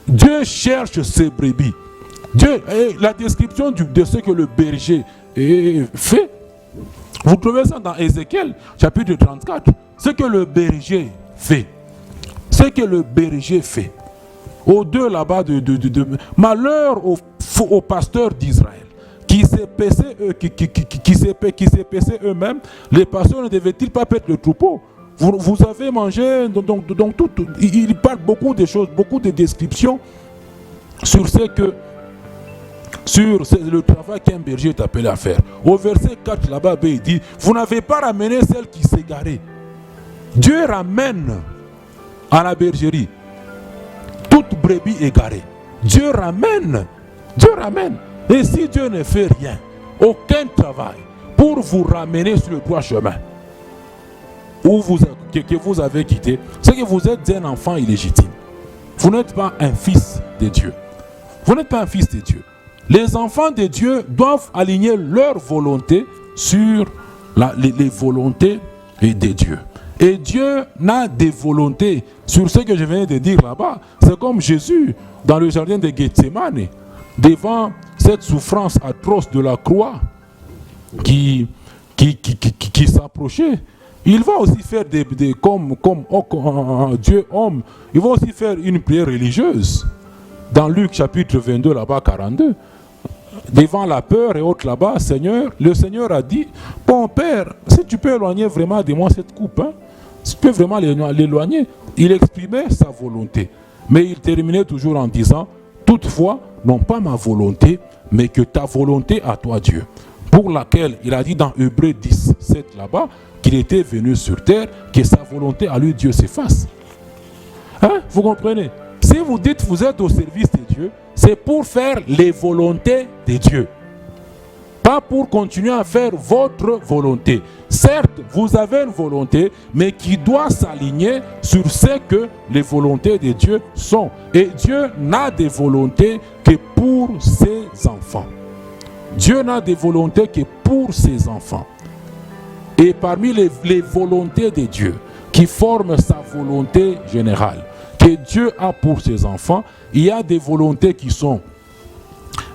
S1: Dieu cherche ses brebis. Dieu, la description de ce que le berger fait, vous trouvez ça dans Ézéchiel, chapitre 34. Ce que le berger fait. Ce que le berger fait. Au-delà là-bas malheur aux pasteurs d'Israël qui s'épaisaient eux-mêmes. Les pasteurs ne devaient-ils pas perdre le troupeau? Vous avez mangé, donc tout. Il parle beaucoup de choses, beaucoup de descriptions sur le travail qu'un berger est appelé à faire. Au verset 4 là-bas, il dit, vous n'avez pas ramené celle qui s'égarait. Dieu ramène à la bergerie toute brebis égarée. Dieu ramène. Et si Dieu ne fait rien, aucun travail pour vous ramener sur le droit chemin que vous avez quitté, c'est que vous êtes un enfant illégitime. Vous n'êtes pas un fils de Dieu. Vous n'êtes pas un fils de Dieu. Les enfants de Dieu doivent aligner leur volonté sur les volontés de Dieu. Et Dieu n'a des volontés sur ce que je viens de dire là-bas. C'est comme Jésus dans le jardin de Gethsémane, devant cette souffrance atroce de la croix qui s'approchait. Il va aussi faire comme Dieu homme, il va aussi faire une prière religieuse. Dans Luc chapitre 22, là-bas 42, devant la peur et autres là-bas, le Seigneur a dit, bon Père, si tu peux éloigner vraiment de moi cette coupe, si tu peux vraiment l'éloigner. Il exprimait sa volonté, mais il terminait toujours en disant, toutefois, non pas ma volonté, mais que ta volonté à toi Dieu. Pour laquelle il a dit dans Hébreux 10, 7 là-bas, qu'il était venu sur terre, que sa volonté à lui Dieu s'efface. Vous comprenez? Si vous dites que vous êtes au service de Dieu, c'est pour faire les volontés de Dieu. Pas pour continuer à faire votre volonté. Certes, vous avez une volonté, mais qui doit s'aligner sur ce que les volontés de Dieu sont. Et Dieu n'a de volonté que pour ses enfants. Dieu n'a de volonté que pour ses enfants. Et parmi les volontés de Dieu, qui forment sa volonté générale, que Dieu a pour ses enfants, il y a des volontés qui sont,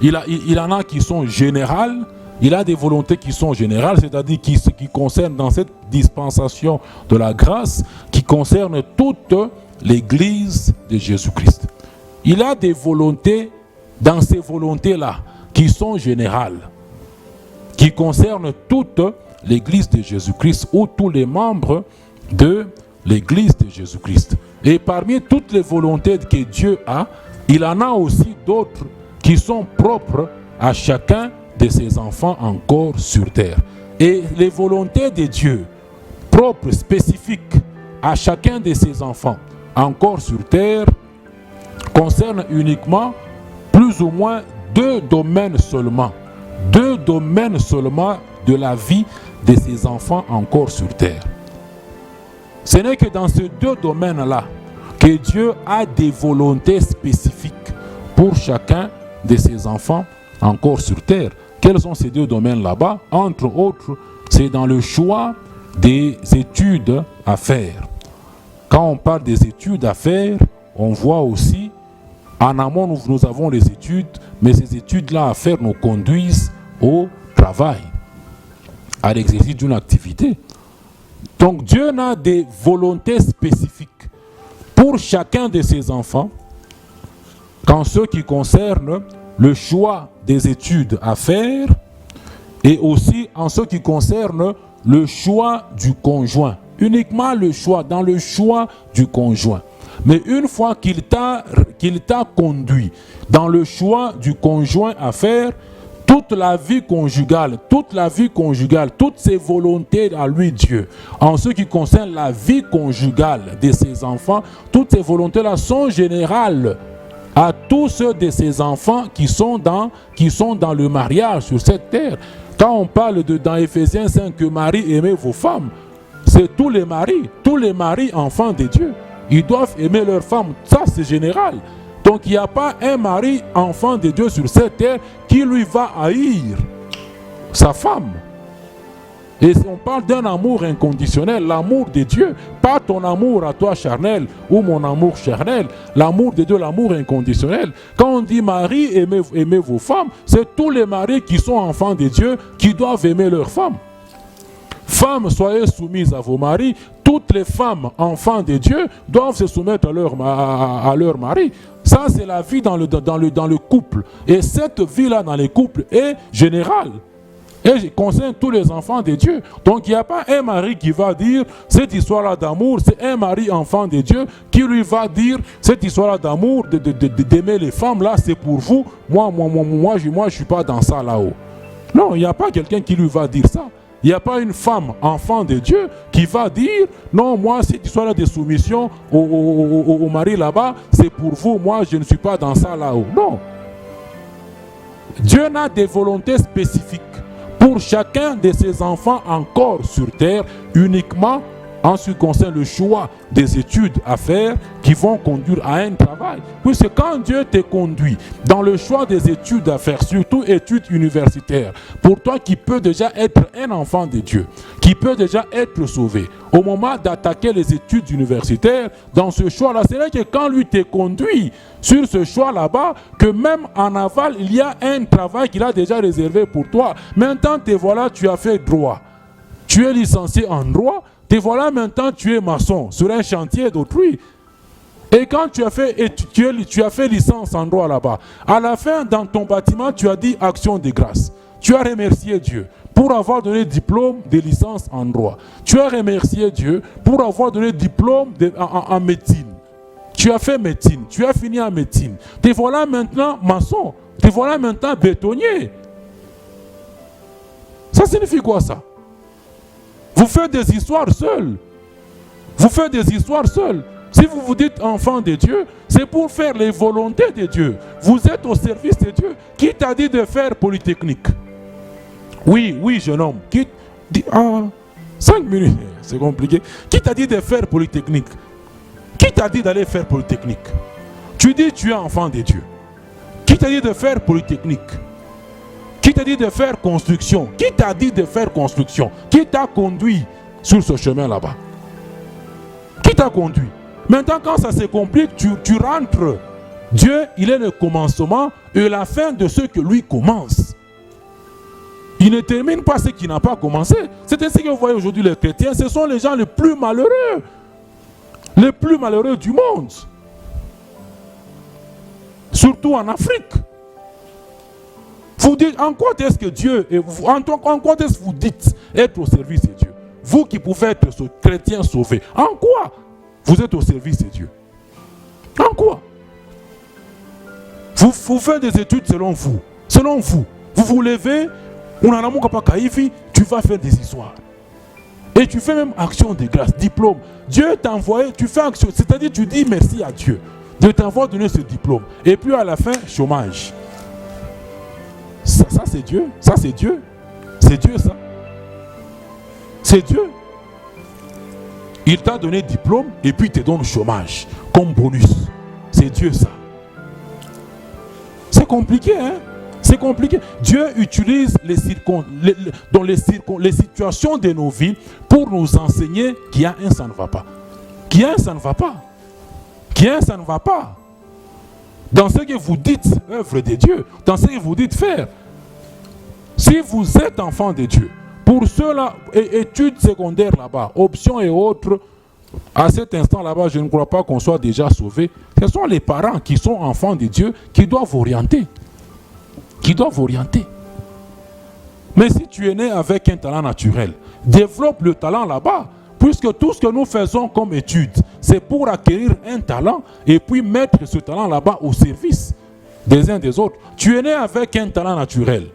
S1: il en a qui sont générales, il a des volontés qui sont générales, c'est-à-dire qui concernent dans cette dispensation de la grâce, qui concernent toute l'Église de Jésus-Christ. Il a des volontés, dans ces volontés-là, qui sont générales, qui concernent toute l'Église de Jésus-Christ ou tous les membres de l'Église de Jésus-Christ. Et parmi toutes les volontés que Dieu a, il en a aussi d'autres qui sont propres à chacun de ses enfants encore sur terre. Et les volontés de Dieu, propres, spécifiques à chacun de ses enfants encore sur terre, concernent uniquement plus ou moins deux domaines seulement. Deux domaine seulement de la vie de ses enfants encore sur terre. Ce n'est que dans ces deux domaines-là que Dieu a des volontés spécifiques pour chacun de ses enfants encore sur terre. Quels sont ces deux domaines là-bas? Entre autres, c'est dans le choix des études à faire. Quand on parle des études à faire, on voit aussi, en amont, nous avons les études, mais ces études-là à faire nous conduisent au travail, à l'exercice d'une activité. Donc Dieu a des volontés spécifiques pour chacun de ses enfants, en ce qui concerne le choix des études à faire et aussi en ce qui concerne le choix du conjoint. Uniquement le choix, dans le choix du conjoint. Mais une fois qu'il t'a conduit dans le choix du conjoint à faire, toute la vie conjugale, toutes ses volontés à lui Dieu, en ce qui concerne la vie conjugale de ses enfants, toutes ces volontés-là sont générales à tous ceux de ses enfants qui sont dans le mariage sur cette terre. Quand on parle dans Éphésiens 5 que Marie aimez vos femmes, c'est tous les maris enfants de Dieu. Ils doivent aimer leurs femmes, ça c'est général. Donc il n'y a pas un mari enfant de Dieu sur cette terre qui lui va haïr sa femme. Et on parle d'un amour inconditionnel, l'amour de Dieu, pas ton amour à toi charnel ou mon amour charnel, l'amour de Dieu, l'amour inconditionnel. Quand on dit mari, aimez vos femmes, c'est tous les maris qui sont enfants de Dieu qui doivent aimer leurs femmes. Femmes, soyez soumises à vos maris. Toutes les femmes, enfants de Dieu, doivent se soumettre à leur mari. Ça, c'est la vie dans le couple. Et cette vie-là dans les couples est générale. Et concerne tous les enfants de Dieu. Donc, il n'y a pas un mari qui va dire cette histoire-là d'amour. C'est un mari enfant de Dieu qui lui va dire cette histoire-là d'amour, d'aimer les femmes, là, c'est pour vous. Moi, je ne suis pas dans ça là-haut. Non, il n'y a pas quelqu'un qui lui va dire ça. Il n'y a pas une femme, enfant de Dieu, qui va dire non, moi, cette histoire de soumission au mari là-bas, c'est pour vous, moi, je ne suis pas dans ça là-haut. Non. Dieu a des volontés spécifiques pour chacun de ses enfants encore sur terre, uniquement en ce qui concerne le choix des études à faire qui vont conduire à un travail. Puisque quand Dieu te conduit dans le choix des études à faire, surtout études universitaires, pour toi qui peux déjà être un enfant de Dieu, qui peut déjà être sauvé, au moment d'attaquer les études universitaires, dans ce choix-là, c'est vrai que quand lui te conduit sur ce choix là-bas, que même en aval, il y a un travail qu'il a déjà réservé pour toi. Maintenant, te voilà, tu as fait droit. Tu es licencié en droit. Te voilà maintenant, tu es maçon sur un chantier d'autrui. Et quand tu as fait licence en droit là-bas, à la fin, dans ton bâtiment, tu as dit action de grâce. Tu as remercié Dieu pour avoir donné diplôme de licence en droit. Tu as remercié Dieu pour avoir donné diplôme en médecine. Tu as fait médecine, tu as fini en médecine. Te voilà maintenant maçon, te voilà maintenant bétonnier. Ça signifie quoi ça? Vous faites des histoires seuls. Vous faites des histoires seuls. Si vous vous dites enfant de Dieu, c'est pour faire les volontés de Dieu. Vous êtes au service de Dieu. Qui t'a dit de faire Polytechnique? Oui, jeune homme. 5 minutes, c'est compliqué. Qui t'a dit de faire Polytechnique? Qui t'a dit d'aller faire Polytechnique? Tu dis tu es enfant de Dieu. Qui t'a dit de faire Polytechnique? Qui t'a dit de faire construction? Qui t'a dit de faire construction? Qui t'a conduit sur ce chemin là-bas? Qui t'a conduit? Maintenant, quand ça se complique, tu rentres. Dieu, il est le commencement et la fin de ce que lui commence. Il ne termine pas ce qui n'a pas commencé. C'est ainsi que vous voyez aujourd'hui les chrétiens, ce sont les gens les plus malheureux. Les plus malheureux du monde. Surtout en Afrique. Vous dites, en quoi est-ce que Dieu, en quoi est-ce que vous dites être au service de Dieu? Vous qui pouvez être chrétien sauvé, en quoi vous êtes au service de Dieu? En quoi? Vous faites des études selon vous. Selon vous. Vous vous levez, tu vas faire des histoires. Et tu fais même action de grâce, diplôme. Dieu t'a envoyé, tu fais action, c'est-à-dire tu dis merci à Dieu de t'avoir donné ce diplôme. Et puis à la fin, chômage. Ça c'est Dieu. Ça c'est Dieu. C'est Dieu ça. C'est Dieu. Il t'a donné diplôme et puis il te donne chômage comme bonus. C'est Dieu ça. C'est compliqué, hein? C'est compliqué. Dieu utilise les situations de nos vies pour nous enseigner qu'il y a un ça ne va pas. Qu'il y a un ça ne va pas. Qu'il y a un ça ne va pas. Dans ce que vous dites, œuvre de Dieu, dans ce que vous dites faire. Si vous êtes enfant de Dieu, pour ceux-là, études secondaires là-bas, options et autres, à cet instant là-bas, je ne crois pas qu'on soit déjà sauvé. Ce sont les parents qui sont enfants de Dieu qui doivent orienter. Qui doivent orienter. Mais si tu es né avec un talent naturel, développe le talent là-bas. Puisque tout ce que nous faisons comme études, c'est pour acquérir un talent et puis mettre ce talent là-bas au service des uns des autres. Tu es né avec un talent naturel.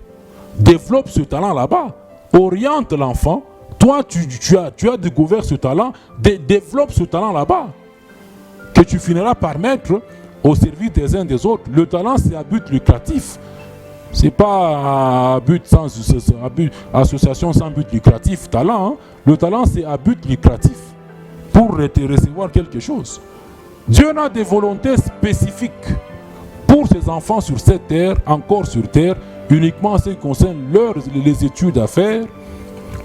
S1: Développe ce talent là-bas. Oriente l'enfant. Toi, tu as découvert ce talent. Développe ce talent là-bas. Que tu finiras par mettre au service des uns des autres. Le talent, c'est à but lucratif. Ce n'est pas à but association sans but lucratif, talent. Hein? Le talent, c'est à but lucratif pour recevoir quelque chose. Dieu a des volontés spécifiques pour ses enfants sur cette terre, encore sur terre, uniquement en ce qui concerne les études à faire,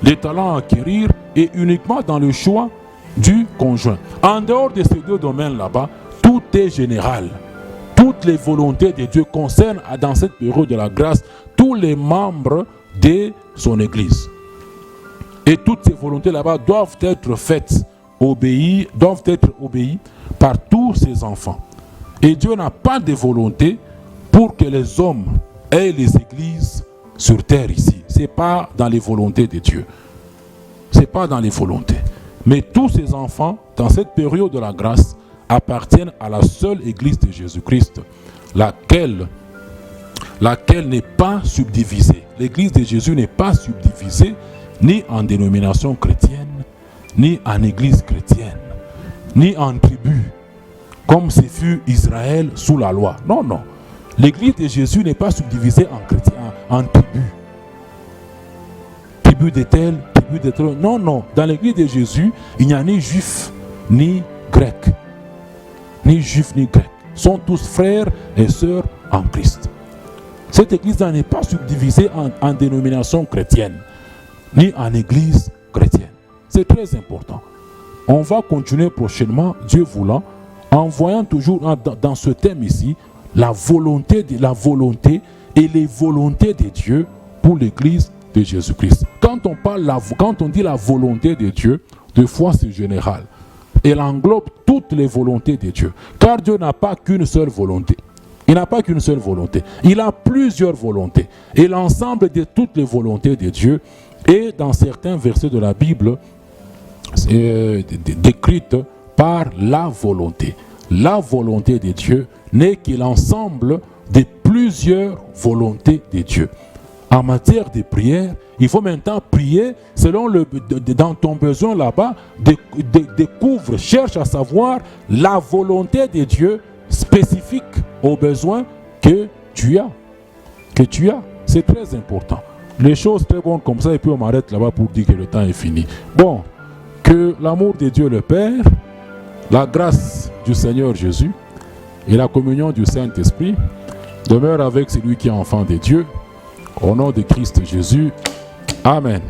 S1: les talents à acquérir et uniquement dans le choix du conjoint. En dehors de ces deux domaines là-bas, tout est général. Toutes les volontés de Dieu concernent dans cette période de la grâce tous les membres de son Église. Et toutes ces volontés là-bas doivent être obéies par tous ses enfants. Et Dieu n'a pas de volonté pour que les hommes aient les églises sur terre ici. Ce n'est pas dans les volontés de Dieu. Ce n'est pas dans les volontés. Mais tous ces enfants, dans cette période de la grâce, appartiennent à la seule Église de Jésus-Christ, laquelle n'est pas subdivisée. L'Église de Jésus n'est pas subdivisée ni en dénomination chrétienne, ni en Église chrétienne, ni en tribu, comme ce fut Israël sous la loi. Non, non. L'Église de Jésus n'est pas subdivisée en tribus. Tribu de tel, tribu de tel. Non, non. Dans l'Église de Jésus, il n'y a ni juif, ni grec. Ni juifs ni grecs, sont tous frères et sœurs en Christ. Cette église-là n'est pas subdivisée en dénomination chrétienne, ni en église chrétienne. C'est très important. On va continuer prochainement, Dieu voulant, en voyant toujours dans ce thème ici, la volonté et les volontés de Dieu pour l'église de Jésus-Christ. Quand on dit la volonté de Dieu, de fois c'est général. Elle englobe toutes les volontés de Dieu. Car Dieu n'a pas qu'une seule volonté. Il n'a pas qu'une seule volonté. Il a plusieurs volontés. Et l'ensemble de toutes les volontés de Dieu est dans certains versets de la Bible décrite par la volonté. La volonté de Dieu n'est que l'ensemble de plusieurs volontés de Dieu. En matière de prière, il faut maintenant prier selon dans ton besoin là-bas, découvre, cherche à savoir la volonté de Dieu spécifique aux besoins que tu as. C'est très important. Les choses très bonnes comme ça, et puis on m'arrête là-bas pour dire que le temps est fini. Bon, que l'amour de Dieu le Père, la grâce du Seigneur Jésus et la communion du Saint-Esprit demeurent avec celui qui est enfant de Dieu. Au nom de Christ Jésus. Amen.